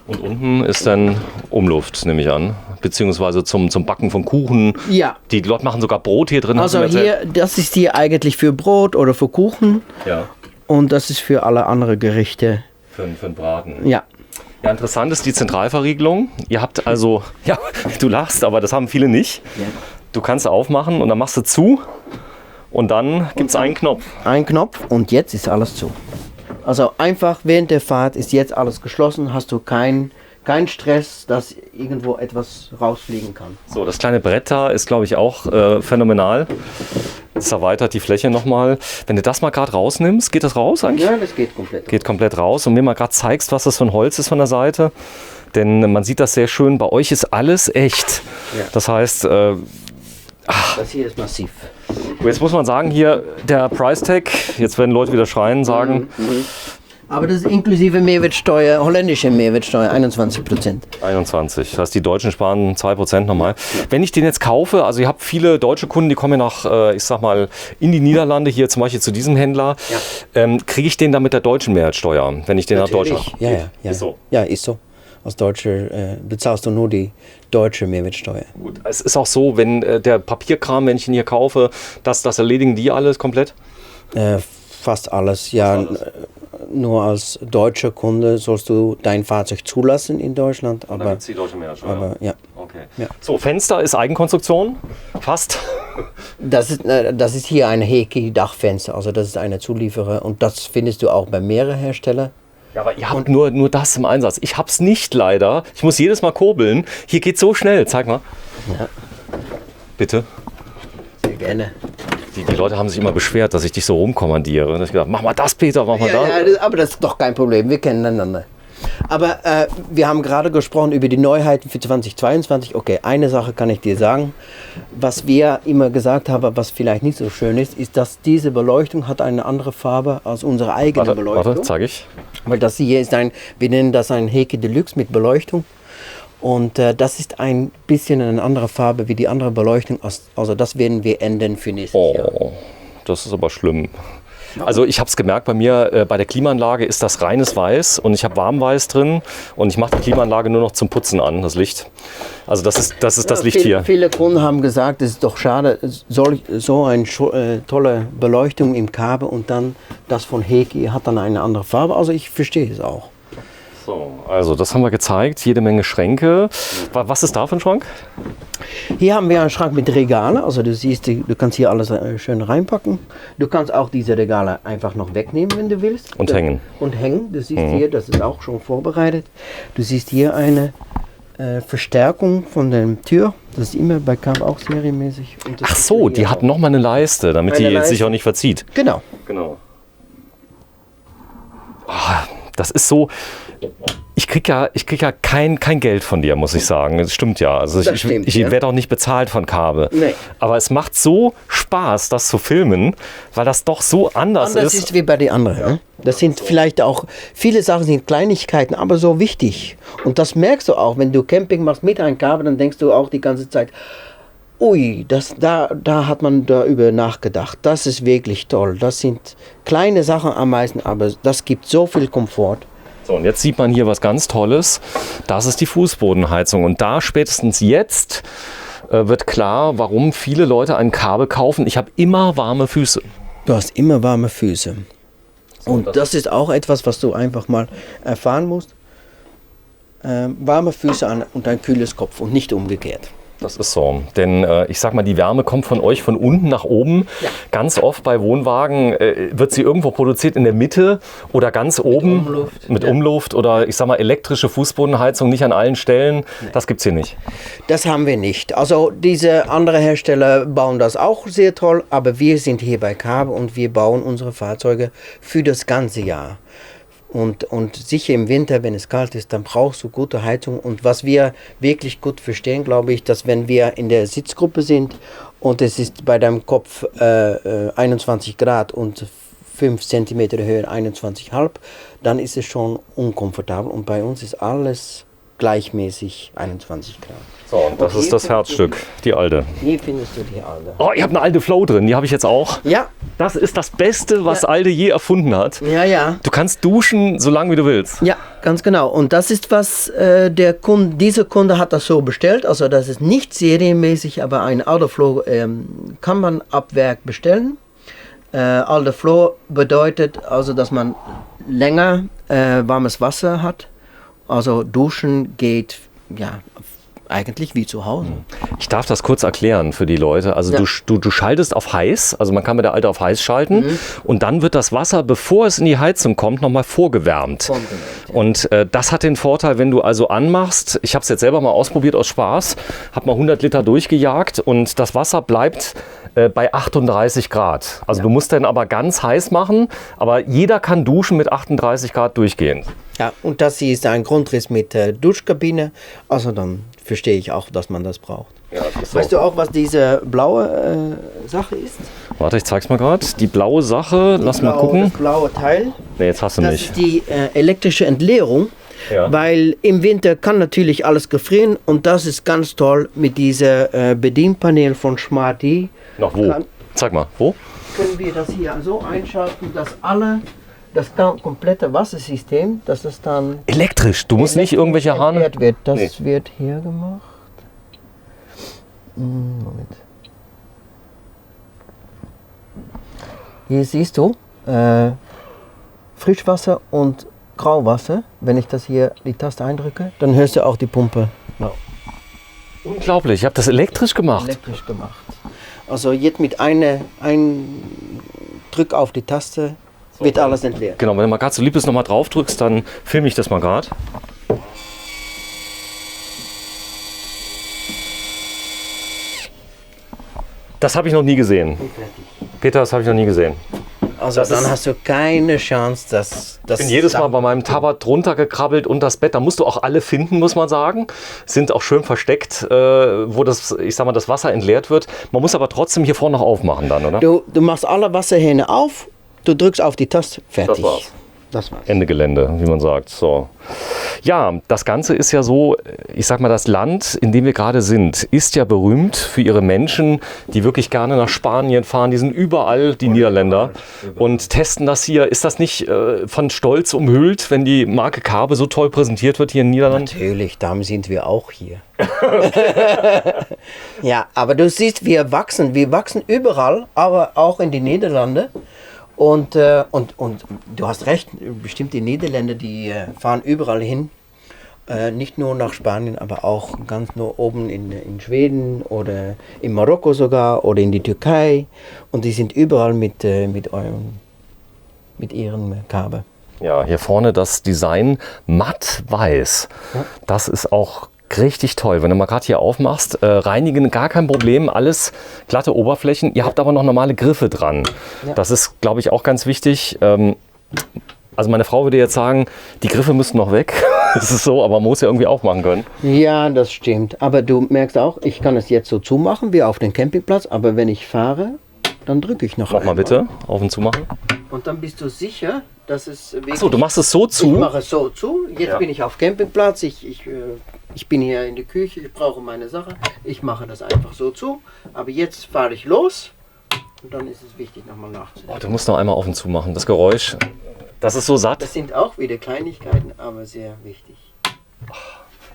Und unten ist dann Umluft, nehme ich an. Beziehungsweise zum Backen von Kuchen. Ja. Die Leute machen sogar Brot hier drin. hast du Also mir erzählt. hier, das ist hier eigentlich für Brot oder für Kuchen. Ja, Und das ist für alle anderen Gerichte. für einen Braten. Ja. Ja, interessant ist die Zentralverriegelung. Ihr habt also, ja, du lachst, aber das haben viele nicht. Du kannst aufmachen und dann machst du zu und dann gibt es einen Knopf. Ein Knopf und jetzt ist alles zu. Also einfach während der Fahrt ist jetzt alles geschlossen, hast du keinen Stress, dass irgendwo etwas rausfliegen kann. So, das kleine Brett da ist, glaube ich, auch phänomenal. Das erweitert die Fläche nochmal. Wenn du das mal gerade rausnimmst, geht das raus eigentlich? Ja, das geht komplett. Geht komplett raus und mir mal gerade zeigst, was das für ein Holz ist von der Seite. Denn man sieht das sehr schön, bei euch ist alles echt. Ja. Das heißt, Das hier ist massiv. jetzt muss man sagen, hier der Price Tag, jetzt werden Leute wieder schreien, sagen Aber das ist inklusive Mehrwertsteuer, holländische Mehrwertsteuer, 21%. 21. Das heißt, die Deutschen sparen 2% nochmal. Wenn ich den jetzt kaufe, also ihr habt viele deutsche Kunden, die kommen nach, ich sag mal, in die Niederlande, hier zum Beispiel zu diesem Händler, kriege ich den dann mit der deutschen Mehrwertsteuer, wenn ich den nach Deutschland... Ja. Ist so. Ja, ist so. Als Deutscher bezahlst du nur die deutsche Mehrwertsteuer. Gut. Es ist auch so, wenn der Papierkram, wenn ich ihn hier kaufe, das erledigen die alles komplett? Fast alles, ja. Fast alles. Nur als deutscher Kunde sollst du dein Fahrzeug zulassen in Deutschland. Dann Aber, gibt es die deutsche Mehrwertsteuer. aber ja. Okay. Ja. So, Fenster ist Eigenkonstruktion, fast. Das ist hier ein Heki-Dachfenster, also das ist eine Zulieferer und das findest du auch bei mehreren Herstellern. Ja, aber ihr habt nur das im Einsatz. Ich hab's nicht leider. Ich muss jedes Mal kurbeln. Hier geht's so schnell. Zeig mal. Ja. Bitte. Sehr gerne. Die Leute haben sich immer beschwert, dass ich dich so rumkommandiere. Und ich gedacht, mach mal das, Peter, mach mal das. Aber das ist doch kein Problem, wir kennen einander. Aber wir haben gerade gesprochen über die Neuheiten für 2022. Okay, eine Sache kann ich dir sagen. Was wir immer gesagt haben, was vielleicht nicht so schön ist, ist, dass diese Beleuchtung hat eine andere Farbe als unsere eigene Beleuchtung. Warte, zeige ich. Weil das hier ist wir nennen das ein Heki Deluxe mit Beleuchtung. Und das ist ein bisschen eine andere Farbe wie die andere Beleuchtung. Also das werden wir ändern für nächstes Jahr. Oh, das ist aber schlimm. Also ich habe es gemerkt, bei mir bei der Klimaanlage ist das reines Weiß und ich habe Warmweiß drin und ich mache die Klimaanlage nur noch zum Putzen an, das Licht. Also das ist das Licht hier. Viele Kunden haben gesagt, es ist doch schade, so eine tolle Beleuchtung im Kabel und dann das von Heki hat dann eine andere Farbe. Also ich verstehe es auch. So, also das haben wir gezeigt, jede Menge Schränke. Was ist da für ein Schrank? Hier haben wir einen Schrank mit Regale, also du siehst, du kannst hier alles schön reinpacken. Du kannst auch diese Regale einfach noch wegnehmen, wenn du willst. Und hängen. Und hängen, du siehst hier, das ist auch schon vorbereitet. Du siehst hier eine Verstärkung von der Tür, das ist immer bei Kabel auch serienmäßig. Und das Ach ist so, hier die auch. hat nochmal eine Leiste, damit Eine die jetzt sich Leiste. auch nicht verzieht. Genau. Genau. Das ist so, ich krieg ja kein Geld von dir, muss ich sagen. Das stimmt ja. Also Das stimmt, ich ja. werde auch nicht bezahlt von Kabe. Nee. Aber es macht so Spaß, das zu filmen, weil das doch so anders Anders ist. ist wie bei den anderen. Ne? Das sind vielleicht auch, viele Sachen sind Kleinigkeiten, aber so wichtig. Und das merkst du auch, wenn du Camping machst mit einem Kabel, dann denkst du auch die ganze Zeit, Ui, da hat man darüber nachgedacht. Das ist wirklich toll. Das sind kleine Sachen am meisten, aber das gibt so viel Komfort. So, und jetzt sieht man hier was ganz Tolles. Das ist die Fußbodenheizung. Und da spätestens jetzt wird klar, warum viele Leute ein Kabel kaufen. Ich habe immer warme Füße. Du hast immer warme Füße. Und das ist auch etwas, was du einfach mal erfahren musst. Warme Füße und ein kühles Kopf und nicht umgekehrt. Das ist so, denn ich sag mal, die Wärme kommt von euch von unten nach oben. Ja. Ganz oft bei Wohnwagen wird sie irgendwo produziert in der Mitte oder ganz oben mit Umluft oder ich sag mal elektrische Fußbodenheizung nicht an allen Stellen. Nee. Das gibt's hier nicht. Das haben wir nicht. Also diese anderen Hersteller bauen das auch sehr toll, aber wir sind hier bei Kabe und wir bauen unsere Fahrzeuge für das ganze Jahr. Und sicher im Winter, wenn es kalt ist, dann brauchst du gute Heizung. Und was wir wirklich gut verstehen, glaube ich, dass wenn wir in der Sitzgruppe sind und es ist bei deinem Kopf 21 Grad und 5 cm Höhe 21,5, dann ist es schon unkomfortabel. Und bei uns ist alles gleichmäßig 21 Grad. So, und das ist das Herzstück, die alte. Hier findest du die alte. Oh, ich habe eine alte Flow drin, die habe ich jetzt auch. Ja. Das ist das Beste, was Alde je erfunden hat. Ja, ja. Du kannst duschen, so lange wie du willst. Ja, ganz genau. Und das ist was, dieser Kunde hat das so bestellt. Also das ist nicht serienmäßig, aber ein Aldeflow kann man ab Werk bestellen. Aldeflow bedeutet also, dass man länger warmes Wasser hat. Also duschen geht, ja, eigentlich wie zu Hause. Ich darf das kurz erklären für die Leute. Also du schaltest auf heiß, also man kann mit der Alte auf heiß schalten und dann wird das Wasser, bevor es in die Heizung kommt, nochmal vorgewärmt. Und das hat den Vorteil, wenn du also anmachst, ich habe es jetzt selber mal ausprobiert aus Spaß, habe mal 100 Liter durchgejagt und das Wasser bleibt bei 38 Grad. Also du musst dann aber ganz heiß machen, aber jeder kann duschen mit 38 Grad durchgehend. Ja, und das hier ist ein Grundriss mit Duschkabine, also dann verstehe ich auch, dass man das braucht. Ja, das weißt du auch, was diese blaue Sache ist? Warte, ich zeig's mal gerade. Die blaue Sache, lass mal gucken. Das blaue Teil. Nee, jetzt hast du nicht. Das ist die elektrische Entleerung. Ja. Weil im Winter kann natürlich alles gefrieren und das ist ganz toll mit diesem Bedienpanel von Smarty. Noch wo? Zeig mal, wo? Können wir das hier so einschalten, dass das komplette Wassersystem, dass es dann elektrisch, du musst nicht irgendwelche Hahn wird. Das wird hier gemacht. Moment. Hier siehst du Frischwasser und Grauwasser. Wenn ich das hier die Taste eindrücke, dann hörst du auch die Pumpe. Ja. Unglaublich, ich habe das elektrisch gemacht. Elektrisch gemacht. Also jetzt mit einem Drück auf die Taste wird alles entleert. Genau, wenn du mal gerade so lieb ist, nochmal drauf drückst, dann filme ich das mal gerade. Das habe ich noch nie gesehen. Peter, das habe ich noch nie gesehen. Also dann hast du keine Chance, dass ich bin jedes Mal bei meinem Tabat runtergekrabbelt und das Bett. Da musst du auch alle finden, muss man sagen. Sind auch schön versteckt, wo das, ich sag mal, das Wasser entleert wird. Man muss aber trotzdem hier vorne noch aufmachen dann, oder? Du machst alle Wasserhähne auf, du drückst auf die Taste, fertig. Das war's. Ende Gelände, wie man sagt. So. Ja, das Ganze ist ja so, ich sag mal, das Land, in dem wir gerade sind, ist ja berühmt für ihre Menschen, die wirklich gerne nach Spanien fahren. Die sind überall, die Niederländer, und testen das hier. Ist das nicht von Stolz umhüllt, wenn die Marke Kabe so toll präsentiert wird hier in den Niederlanden? Natürlich, darum sind wir auch hier. Ja, aber du siehst, wir wachsen überall, aber auch in die Niederlande. Und du hast recht, bestimmt die Niederländer, die fahren überall hin, nicht nur nach Spanien, aber auch ganz nur oben in Schweden oder in Marokko sogar oder in die Türkei, und die sind überall mit ihren Kabe. Ja, hier vorne das Design matt weiß, das ist auch richtig toll. Wenn du mal gerade hier aufmachst, reinigen gar kein Problem, alles glatte Oberflächen. Ihr habt aber noch normale Griffe dran. Ja. Das ist, glaube ich, auch ganz wichtig. Also meine Frau würde jetzt sagen, die Griffe müssten noch weg. Das ist so, aber man muss ja irgendwie aufmachen können. Ja, das stimmt. Aber du merkst auch, ich kann es jetzt so zumachen wie auf dem Campingplatz, aber wenn ich fahre, dann drücke ich noch einmal. Mach mal bitte, auf und zu machen. Und dann bist du sicher, dass es wirklich... Achso, du machst es so zu? Ich mache es so zu. Jetzt bin ich auf Campingplatz. Ich Ich bin hier in der Küche, ich brauche meine Sache. Ich mache das einfach so zu. Aber jetzt fahre ich los und dann ist es wichtig, nochmal nachzudenken. Oh, du musst noch einmal auf und zu machen. Das Geräusch, das ist so satt. Das sind auch wieder Kleinigkeiten, aber sehr wichtig.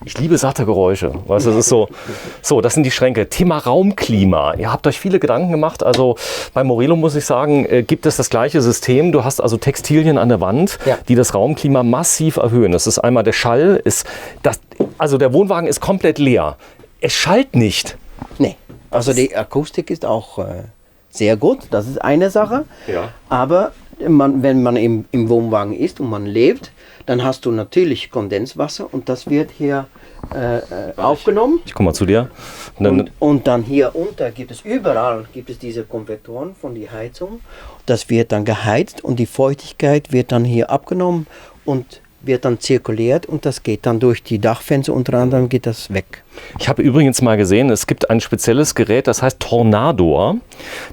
Ich liebe satte Geräusche. Weißt du, das ist so, das sind die Schränke. Thema Raumklima. Ihr habt euch viele Gedanken gemacht. Also bei Morelo muss ich sagen, gibt es das gleiche System. Du hast also Textilien an der Wand, die das Raumklima massiv erhöhen. Das ist einmal der Schall. Also der Wohnwagen ist komplett leer. Es schallt nicht. Nee, also die Akustik ist auch sehr gut. Das ist eine Sache. Ja. Aber wenn man im Wohnwagen ist und man lebt, dann hast du natürlich Kondenswasser und das wird hier aufgenommen. Ich komme mal zu dir. Und dann hier unter gibt es überall diese Konvektoren von der Heizung. Das wird dann geheizt und die Feuchtigkeit wird dann hier abgenommen und wird dann zirkuliert und das geht dann durch die Dachfenster, unter anderem geht das weg. Ich habe übrigens mal gesehen, es gibt ein spezielles Gerät, das heißt Tornador.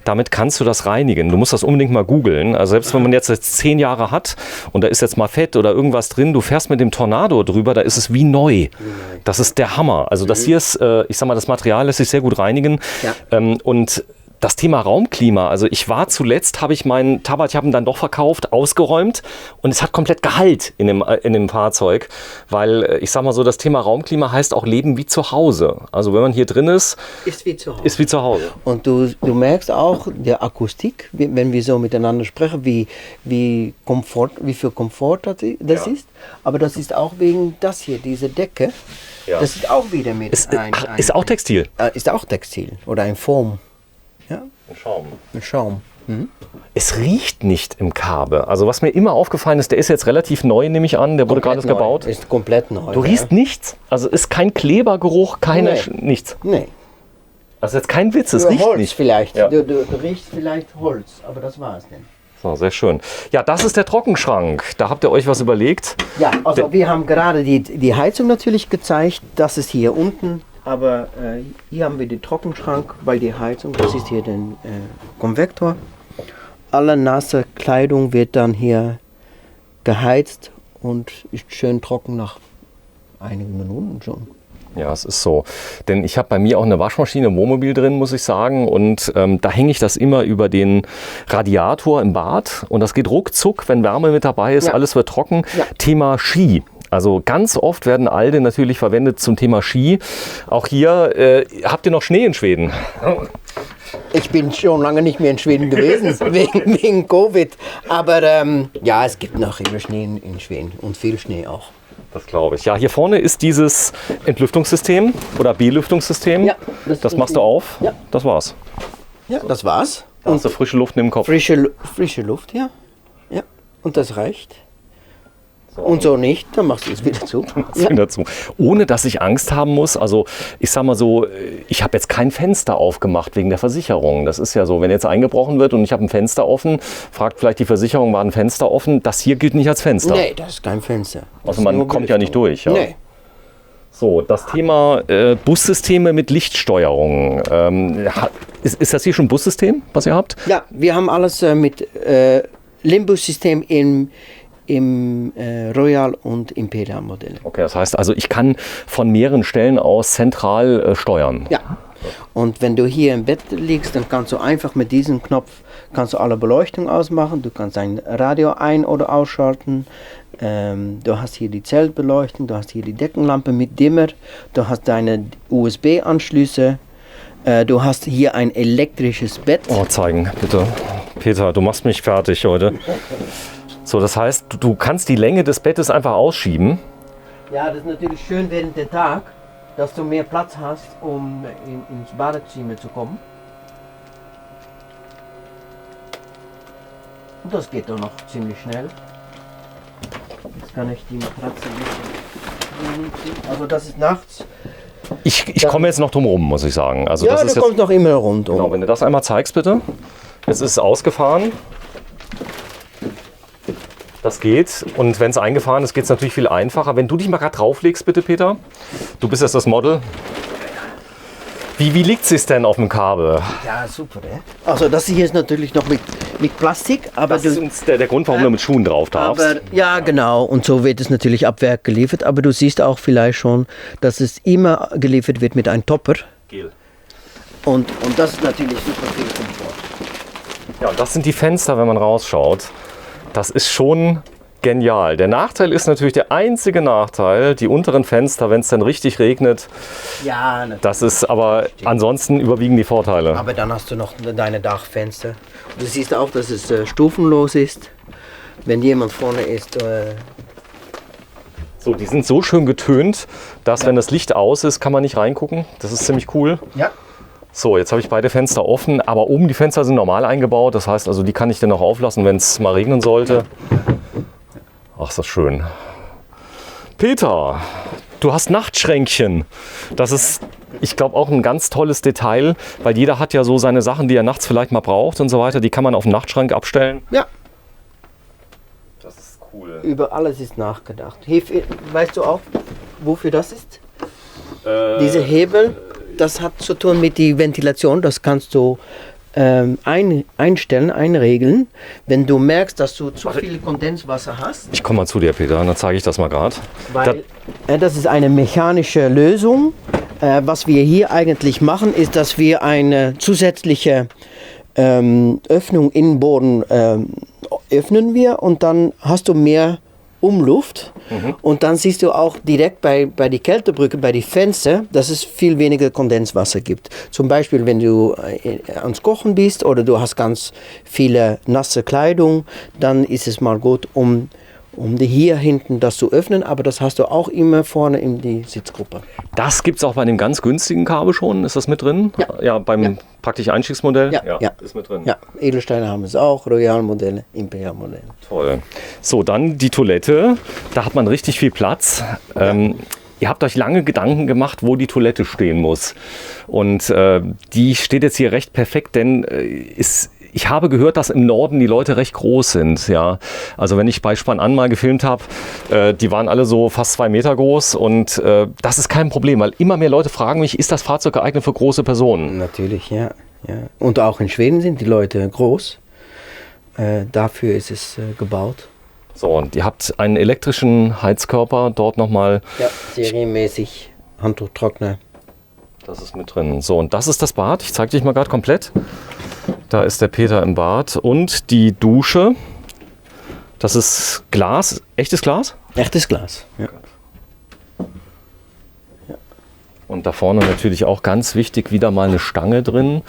Damit kannst du das reinigen. Du musst das unbedingt mal googeln. Also selbst wenn man jetzt 10 Jahre hat und da ist jetzt mal Fett oder irgendwas drin, du fährst mit dem Tornador drüber, da ist es wie neu. Das ist der Hammer. Also das hier ist, ich sag mal, das Material lässt sich sehr gut reinigen. Ja. Und das Thema Raumklima, also ich war zuletzt, habe ich meinen Tabatjappen dann doch verkauft, ausgeräumt und es hat komplett Gehalt in dem Fahrzeug, weil ich sag mal so, das Thema Raumklima heißt auch Leben wie zu Hause. Also wenn man hier drin ist, ist wie zu Hause. Ist wie zu Hause. Und du merkst auch der Akustik, wenn wir so miteinander sprechen, wie viel Komfort das ist, aber das ist auch wegen das hier, diese Decke, das ist auch wieder mit ist auch Textil? Ist auch Textil oder ein Foam. Ja? Ein Schaum. Mhm. Es riecht nicht im Kabel. Also was mir immer aufgefallen ist, der ist jetzt relativ neu, nehme ich an. Der wurde gerade gebaut. Ist komplett neu. Du riechst nichts. Also ist kein Klebergeruch, nichts. Nee. Also jetzt kein Witz, es riecht Holz nicht. Vielleicht. Ja. Du riechst vielleicht Holz, aber das war es denn. So, sehr schön. Ja, das ist der Trockenschrank. Da habt ihr euch was überlegt. Ja, also wir haben gerade die Heizung natürlich gezeigt. Das ist hier unten. Aber hier haben wir den Trockenschrank, weil die Heizung, das ist hier der Konvektor. Alle nasse Kleidung wird dann hier geheizt und ist schön trocken nach einigen Minuten schon. Ja, es ist so. Denn ich habe bei mir auch eine Waschmaschine im Wohnmobil drin, muss ich sagen. Und da hänge ich das immer über den Radiator im Bad. Und das geht ruckzuck, wenn Wärme mit dabei ist. Ja. Alles wird trocken. Ja. Thema Ski. Also ganz oft werden Alde natürlich verwendet zum Thema Ski. Auch hier, habt ihr noch Schnee in Schweden? Ich bin schon lange nicht mehr in Schweden gewesen, wegen Covid. Aber ja, es gibt noch immer Schnee in Schweden und viel Schnee auch. Das glaube ich. Ja, hier vorne ist dieses Entlüftungssystem oder Belüftungssystem. Ja, das machst du auf. Ja. Das war's. Ja, das war's. Da hast du frische Luft im Kopf. Frische Luft, ja. Ja. Und das reicht. Und so nicht, dann machst du es wieder zu. Wieder zu. Ohne dass ich Angst haben muss. Also ich sag mal so, ich habe jetzt kein Fenster aufgemacht wegen der Versicherung. Das ist ja so, wenn jetzt eingebrochen wird und ich habe ein Fenster offen, fragt vielleicht die Versicherung, war ein Fenster offen? Das hier gilt nicht als Fenster. Nee, das ist kein Fenster. Also man kommt ja nicht durch. Ja? Nee. So, das Thema Bussysteme mit Lichtsteuerung. Ist das hier schon ein Bussystem, was ihr habt? Ja, wir haben alles mit Limbus-System im Royal und Imperial Modell. Okay, das heißt also, ich kann von mehreren Stellen aus zentral steuern. Ja. Und wenn du hier im Bett liegst, dann kannst du einfach mit diesem Knopf alle Beleuchtung ausmachen. Du kannst ein Radio ein- oder ausschalten. Du hast hier die Zeltbeleuchtung, du hast hier die Deckenlampe mit Dimmer, du hast deine USB-Anschlüsse, du hast hier ein elektrisches Bett. Oh, zeigen, bitte. Peter, du machst mich fertig heute. So, das heißt, du kannst die Länge des Bettes einfach ausschieben. Ja, das ist natürlich schön während der Tag, dass du mehr Platz hast, um ins Badezimmer zu kommen. Und das geht doch noch ziemlich schnell. Jetzt kann ich die Matratze ein bisschen. Also das ist nachts. Ich komme jetzt noch drum rum, muss ich sagen. Also ja, das ist du kommst noch immer rundum. Genau, wenn du das einmal zeigst, bitte. Jetzt ist es ausgefahren. Das geht. Und wenn es eingefahren ist, geht es natürlich viel einfacher. Wenn du dich mal gerade drauflegst, bitte, Peter. Du bist jetzt das Model. Wie liegt es sich denn auf dem Kabel? Ja, super, ne? Also das hier ist natürlich noch mit Plastik. Aber Das ist der Grund, warum du mit Schuhen drauf darfst. Aber, ja, genau. Und so wird es natürlich ab Werk geliefert. Aber du siehst auch vielleicht schon, dass es immer geliefert wird mit einem Topper. Gel. Und das ist natürlich super viel Komfort. Ja, und das sind die Fenster, wenn man rausschaut. Das ist schon genial. Der Nachteil ist natürlich, der einzige Nachteil, die unteren Fenster, wenn es dann richtig regnet. Ja, natürlich. Das ist aber, ansonsten überwiegen die Vorteile. Aber dann hast du noch deine Dachfenster. Du siehst auch, dass es stufenlos ist. Wenn jemand vorne ist. So, die sind so schön getönt, dass wenn das Licht aus ist, kann man nicht reingucken. Das ist ziemlich cool. Ja. So, jetzt habe ich beide Fenster offen, aber oben die Fenster sind normal eingebaut. Das heißt also, die kann ich dann auch auflassen, wenn es mal regnen sollte. Ach, ist das schön. Peter, du hast Nachtschränkchen. Das ist, ich glaube, auch ein ganz tolles Detail, weil jeder hat ja so seine Sachen, die er nachts vielleicht mal braucht und so weiter. Die kann man auf den Nachtschrank abstellen. Ja. Das ist cool. Über alles ist nachgedacht. Weißt du auch, wofür das ist? Diese Hebel, das hat zu tun mit der Ventilation. Das kannst du einstellen, einregeln. Wenn du merkst, dass du zu viel Kondenswasser hast. Ich komme mal zu dir, Peter, dann zeige ich das mal gerade. Weil das ist eine mechanische Lösung. Was wir hier eigentlich machen, ist, dass wir eine zusätzliche Öffnung in den Boden öffnen wir und dann hast du mehr Umluft. Und dann siehst du auch direkt bei die Kältebrücke, bei die Fenster, dass es viel weniger Kondenswasser gibt. Zum Beispiel, wenn du ans Kochen bist oder du hast ganz viele nasse Kleidung, dann ist es mal gut, um hier hinten das zu öffnen, aber das hast du auch immer vorne in die Sitzgruppe. Das gibt es auch bei dem ganz günstigen Kabel schon. Ist das mit drin? Ja. Ja, beim praktisch Einstiegsmodell? Ja. Ist mit drin. Ja, Edelsteine haben es auch, Royal-Modelle, Imperial-Modelle. Toll. So, dann die Toilette. Da hat man richtig viel Platz. Ihr habt euch lange Gedanken gemacht, wo die Toilette stehen muss. Und die steht jetzt hier recht perfekt, denn ich habe gehört, dass im Norden die Leute recht groß sind. Ja. Also wenn ich bei Spann an mal gefilmt habe, die waren alle so fast 2 Meter groß. Und das ist kein Problem, weil immer mehr Leute fragen mich, ist das Fahrzeug geeignet für große Personen? Natürlich, ja. Und auch in Schweden sind die Leute groß. Dafür ist es gebaut. So, und ihr habt einen elektrischen Heizkörper dort nochmal. Ja, serienmäßig, Handtuchtrockner. Das ist mit drin. So, und das ist das Bad. Ich zeige dich mal gerade komplett. Da ist der Peter im Bad. Und die Dusche. Das ist Glas. Echtes Glas? Echtes Glas, ja. Und da vorne natürlich auch ganz wichtig wieder mal eine Stange drin,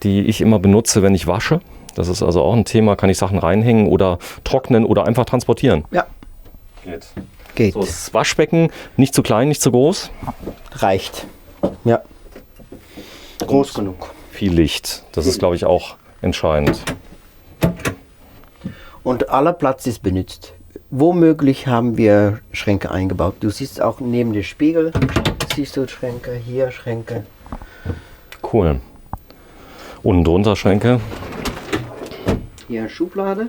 die ich immer benutze, wenn ich wasche. Das ist also auch ein Thema. Kann ich Sachen reinhängen oder trocknen oder einfach transportieren? Ja. Geht. So, das Waschbecken nicht zu klein, nicht zu groß? Reicht. Ja. Groß genug. Viel Licht. Das ist, glaube ich, auch entscheidend. Und aller Platz ist benutzt. Womöglich haben wir Schränke eingebaut. Du siehst auch neben dem Spiegel, siehst du Schränke, hier Schränke. Cool. Unten drunter Schränke. Hier eine Schublade.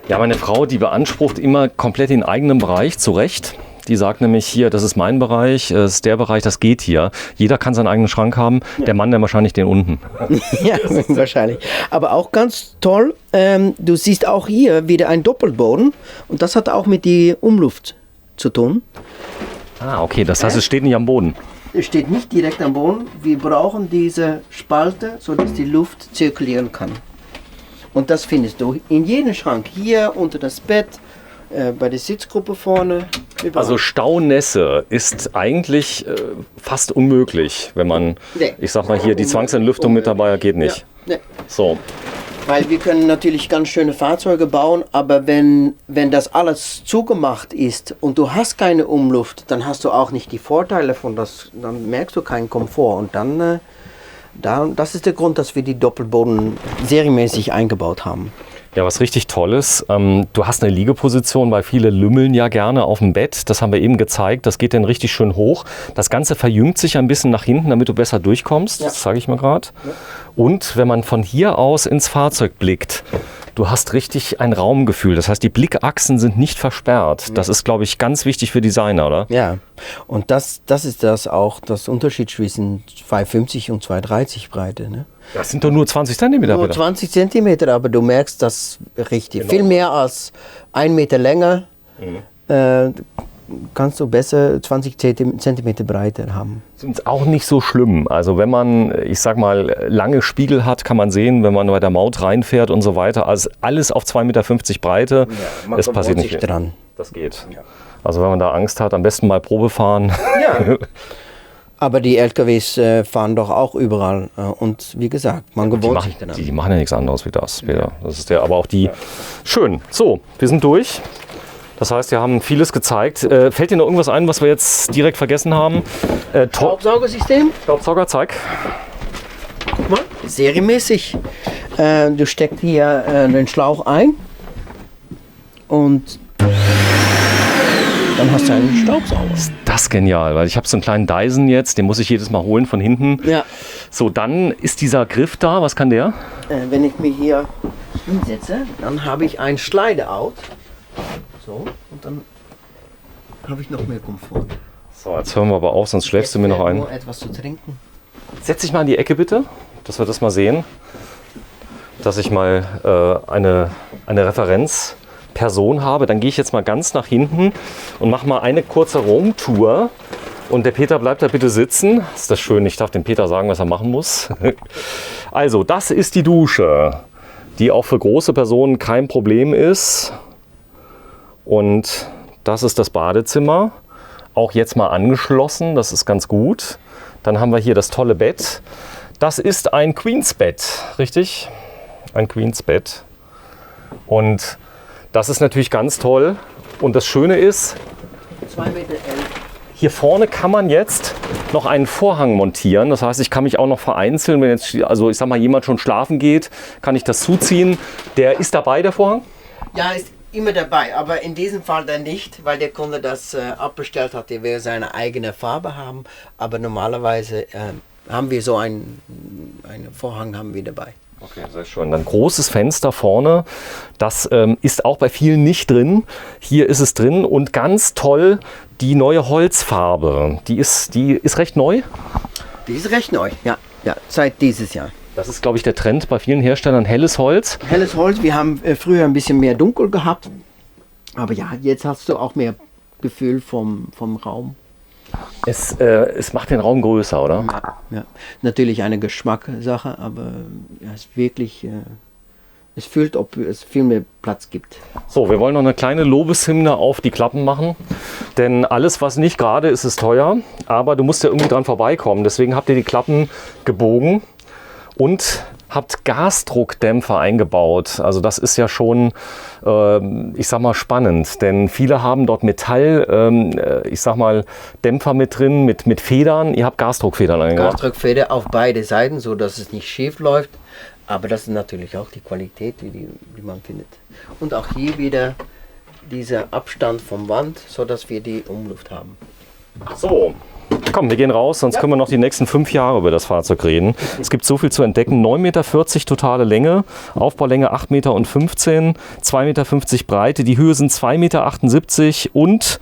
Ja, meine Frau, die beansprucht immer komplett den eigenen Bereich, zu Recht. Die sagt nämlich hier, das ist mein Bereich, das ist der Bereich, das geht hier. Jeder kann seinen eigenen Schrank haben, ja. Der Mann dann wahrscheinlich den unten. Ja, wahrscheinlich. Aber auch ganz toll, du siehst auch hier wieder einen Doppelboden und das hat auch mit der Umluft zu tun. Ah, okay, das heißt, es steht nicht am Boden. Es steht nicht direkt am Boden. Wir brauchen diese Spalte, sodass die Luft zirkulieren kann. Und das findest du in jedem Schrank, hier unter das Bett, bei der Sitzgruppe vorne. Überall. Also Staunässe ist eigentlich fast unmöglich, wenn man, ich sag mal hier, die Zwangsentlüftung mit dabei geht nicht. Ja, nee. So. Weil wir können natürlich ganz schöne Fahrzeuge bauen, aber wenn das alles zugemacht ist und du hast keine Umluft, dann hast du auch nicht die Vorteile von das, dann merkst du keinen Komfort und dann das ist der Grund, dass wir die Doppelboden serienmäßig eingebaut haben. Ja, was richtig toll ist, du hast eine Liegeposition, weil viele lümmeln ja gerne auf dem Bett. Das haben wir eben gezeigt. Das geht dann richtig schön hoch. Das Ganze verjüngt sich ein bisschen nach hinten, damit du besser durchkommst. Ja. Das zeige ich mal gerade. Ja. Und wenn man von hier aus ins Fahrzeug blickt, du hast richtig ein Raumgefühl. Das heißt, die Blickachsen sind nicht versperrt. Das ist, glaube ich, ganz wichtig für Designer, oder? Ja, und das ist das auch das Unterschied zwischen 2,50 und 2,30 Breite. Ne? Das sind doch nur 20 Zentimeter. Nur 20 Zentimeter, aber du merkst das richtig. Viel mehr als 1 Meter länger kannst du besser 20 Zentimeter Breite haben. Ist auch nicht so schlimm. Also wenn man, ich sag mal, lange Spiegel hat, kann man sehen, wenn man bei der Maut reinfährt und so weiter. Also alles auf 2,50 Meter Breite. Man es passiert nicht sich dran. Das geht. Ja. Also wenn man da Angst hat, am besten mal Probe fahren. Ja. Aber die LKWs fahren doch auch überall. Und wie gesagt, man gewohnt sich daran. Die machen ja nichts anderes wie das, Peter. Das ist aber auch die. Schön. So, wir sind durch. Das heißt, wir haben vieles gezeigt. Fällt dir noch irgendwas ein, was wir jetzt direkt vergessen haben? Staubsaugersystem. Staubsauger, zeig. Guck mal, serienmäßig. Du steckst hier den Schlauch ein und dann hast du einen Staubsauger. Ist das genial, weil ich habe so einen kleinen Dyson jetzt, den muss ich jedes Mal holen von hinten. Ja. So, dann ist dieser Griff da. Was kann der? Wenn ich mich hier hinsetze, dann habe ich ein Slide-Out. So, und dann habe ich noch mehr Komfort. So, jetzt hören wir aber auf, sonst schläfst du mir noch ein. Nur etwas zu trinken. Setz dich mal in die Ecke bitte, dass wir das mal sehen. Dass ich mal eine Referenzperson habe. Dann gehe ich jetzt mal ganz nach hinten und mache mal eine kurze Raumtour. Und der Peter bleibt da bitte sitzen. Ist das schön, ich darf dem Peter sagen, was er machen muss. Also, das ist die Dusche, die auch für große Personen kein Problem ist. Und das ist das Badezimmer, auch jetzt mal angeschlossen, das ist ganz gut. Dann haben wir hier das tolle Bett. Das ist ein Queensbett, richtig? Ein Queensbett. Und das ist natürlich ganz toll. Und das Schöne ist, 2,11 Meter. Hier vorne kann man jetzt noch einen Vorhang montieren. Das heißt, ich kann mich auch noch vereinzeln, wenn jetzt, also ich sag mal, jemand schon schlafen geht, kann ich das zuziehen. Der ist dabei, der Vorhang? Ja, ist immer dabei, aber in diesem Fall dann nicht, weil der Kunde das abbestellt hat. Der will seine eigene Farbe haben, aber normalerweise haben wir so einen Vorhang haben wir dabei. Okay, sehr schön. Dann großes Fenster vorne. Das ist auch bei vielen nicht drin. Hier ist es drin und ganz toll die neue Holzfarbe. Die ist recht neu. Die ist recht neu, ja, seit dieses Jahr. Das ist, glaube ich, der Trend bei vielen Herstellern, helles Holz. Helles Holz, wir haben früher ein bisschen mehr dunkel gehabt, aber ja, jetzt hast du auch mehr Gefühl vom Raum. Es macht den Raum größer, oder? Ja. Natürlich eine Geschmackssache, aber ja, es wirklich, es fühlt, ob es viel mehr Platz gibt. So, wir wollen noch eine kleine Lobeshymne auf die Klappen machen, denn alles, was nicht gerade ist, ist teuer, aber du musst ja irgendwie dran vorbeikommen. Deswegen habt ihr die Klappen gebogen und habt Gasdruckdämpfer eingebaut. Also das ist ja schon, ich sag mal, spannend, denn viele haben dort Metall, ich sag mal, Dämpfer mit drin, mit Federn. Ihr habt Gasdruckfedern eingebaut. Gasdruckfeder auf beide Seiten, so dass es nicht schief läuft. Aber das ist natürlich auch die Qualität, die man findet. Und auch hier wieder dieser Abstand vom Wand, so dass wir die Umluft haben. So. Komm, wir gehen raus, sonst können wir noch die nächsten 5 Jahre über das Fahrzeug reden. Es gibt so viel zu entdecken. 9,40 Meter totale Länge, Aufbaulänge 8,15 Meter, 2,50 Meter Breite, die Höhe sind 2,78 Meter und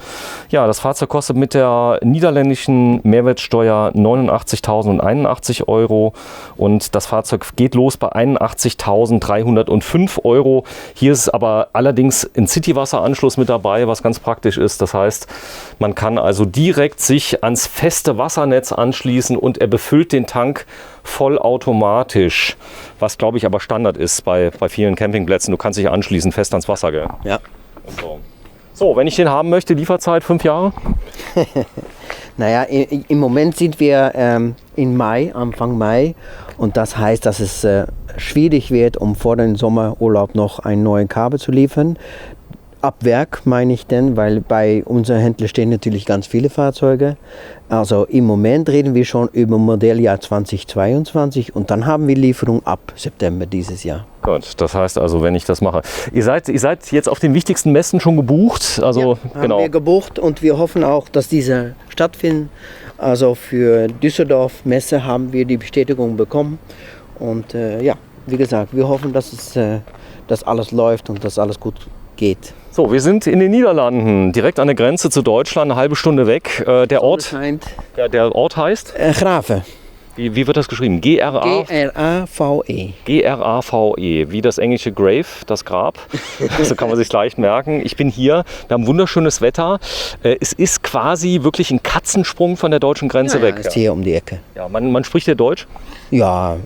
ja, das Fahrzeug kostet mit der niederländischen Mehrwertsteuer 89.081 Euro und das Fahrzeug geht los bei 81.305 Euro. Hier ist aber allerdings ein Citywasseranschluss mit dabei, was ganz praktisch ist. Das heißt, man kann also direkt sich ans feste Wassernetz anschließen und er befüllt den Tank vollautomatisch, was glaube ich aber Standard ist bei vielen Campingplätzen. Du kannst dich anschließen, fest ans Wasser, gell? Ja. So, wenn ich den haben möchte, Lieferzeit 5 Jahre? Naja, im Moment sind wir in Mai, Anfang Mai und das heißt, dass es schwierig wird, um vor dem Sommerurlaub noch einen neuen Kabel zu liefern. Ab Werk meine ich denn, weil bei unseren Händlern stehen natürlich ganz viele Fahrzeuge. Also im Moment reden wir schon über Modelljahr 2022 und dann haben wir Lieferung ab September dieses Jahr. Gut, das heißt also, wenn ich das mache. Ihr seid jetzt auf den wichtigsten Messen schon gebucht? Also, ja, haben wir gebucht und wir hoffen auch, dass diese stattfinden. Also für Düsseldorf Messe haben wir die Bestätigung bekommen und ja, wie gesagt, wir hoffen, dass dass alles läuft und dass alles gut geht. So, wir sind in den Niederlanden, direkt an der Grenze zu Deutschland, eine halbe Stunde weg. Der Ort heißt? Grave. Wie wird das geschrieben? G-R-A-V-E. G-R-A-V-E, wie das englische Grave, das Grab. So kann man sich leicht merken. Ich bin hier, wir haben wunderschönes Wetter. Es ist quasi wirklich ein Katzensprung von der deutschen Grenze weg. Ist hier um die Ecke. Ja, man spricht ja Deutsch? Ja.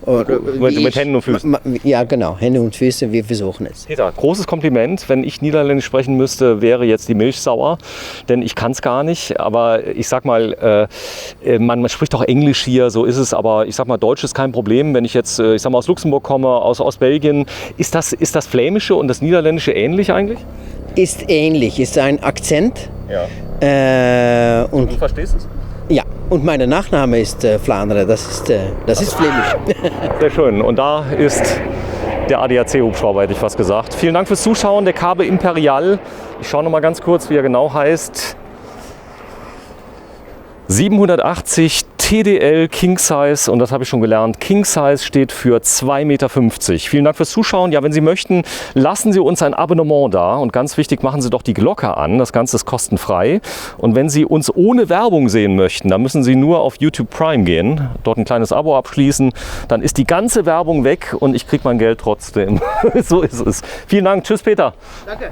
Mit Händen und Füßen? Ja, genau. Hände und Füße, wir versuchen es. Peter, großes Kompliment. Wenn ich Niederländisch sprechen müsste, wäre jetzt die Milch sauer. Denn ich kann es gar nicht. Aber ich sag mal, man spricht auch Englisch hier, so ist es. Aber ich sag mal, Deutsch ist kein Problem. Wenn ich jetzt, ich sag mal, aus Luxemburg komme, aus Belgien, ist das Flämische und das Niederländische ähnlich eigentlich? Ist ähnlich, ist ein Akzent. Ja. Und du verstehst es? Ja, und mein Nachname ist Flandre, das ist flämisch. Sehr schön. Und da ist der ADAC-Hubschrauber, hätte ich fast gesagt. Vielen Dank fürs Zuschauen. Der Cabe Imperial. Ich schaue noch mal ganz kurz, wie er genau heißt. 780 TDL King Size, und das habe ich schon gelernt. King Size steht für 2,50 Meter. Vielen Dank fürs Zuschauen. Ja, wenn Sie möchten, lassen Sie uns ein Abonnement da. Und ganz wichtig, machen Sie doch die Glocke an. Das Ganze ist kostenfrei. Und wenn Sie uns ohne Werbung sehen möchten, dann müssen Sie nur auf YouTube Prime gehen, dort ein kleines Abo abschließen. Dann ist die ganze Werbung weg und ich kriege mein Geld trotzdem. So ist es. Vielen Dank. Tschüss, Peter. Danke.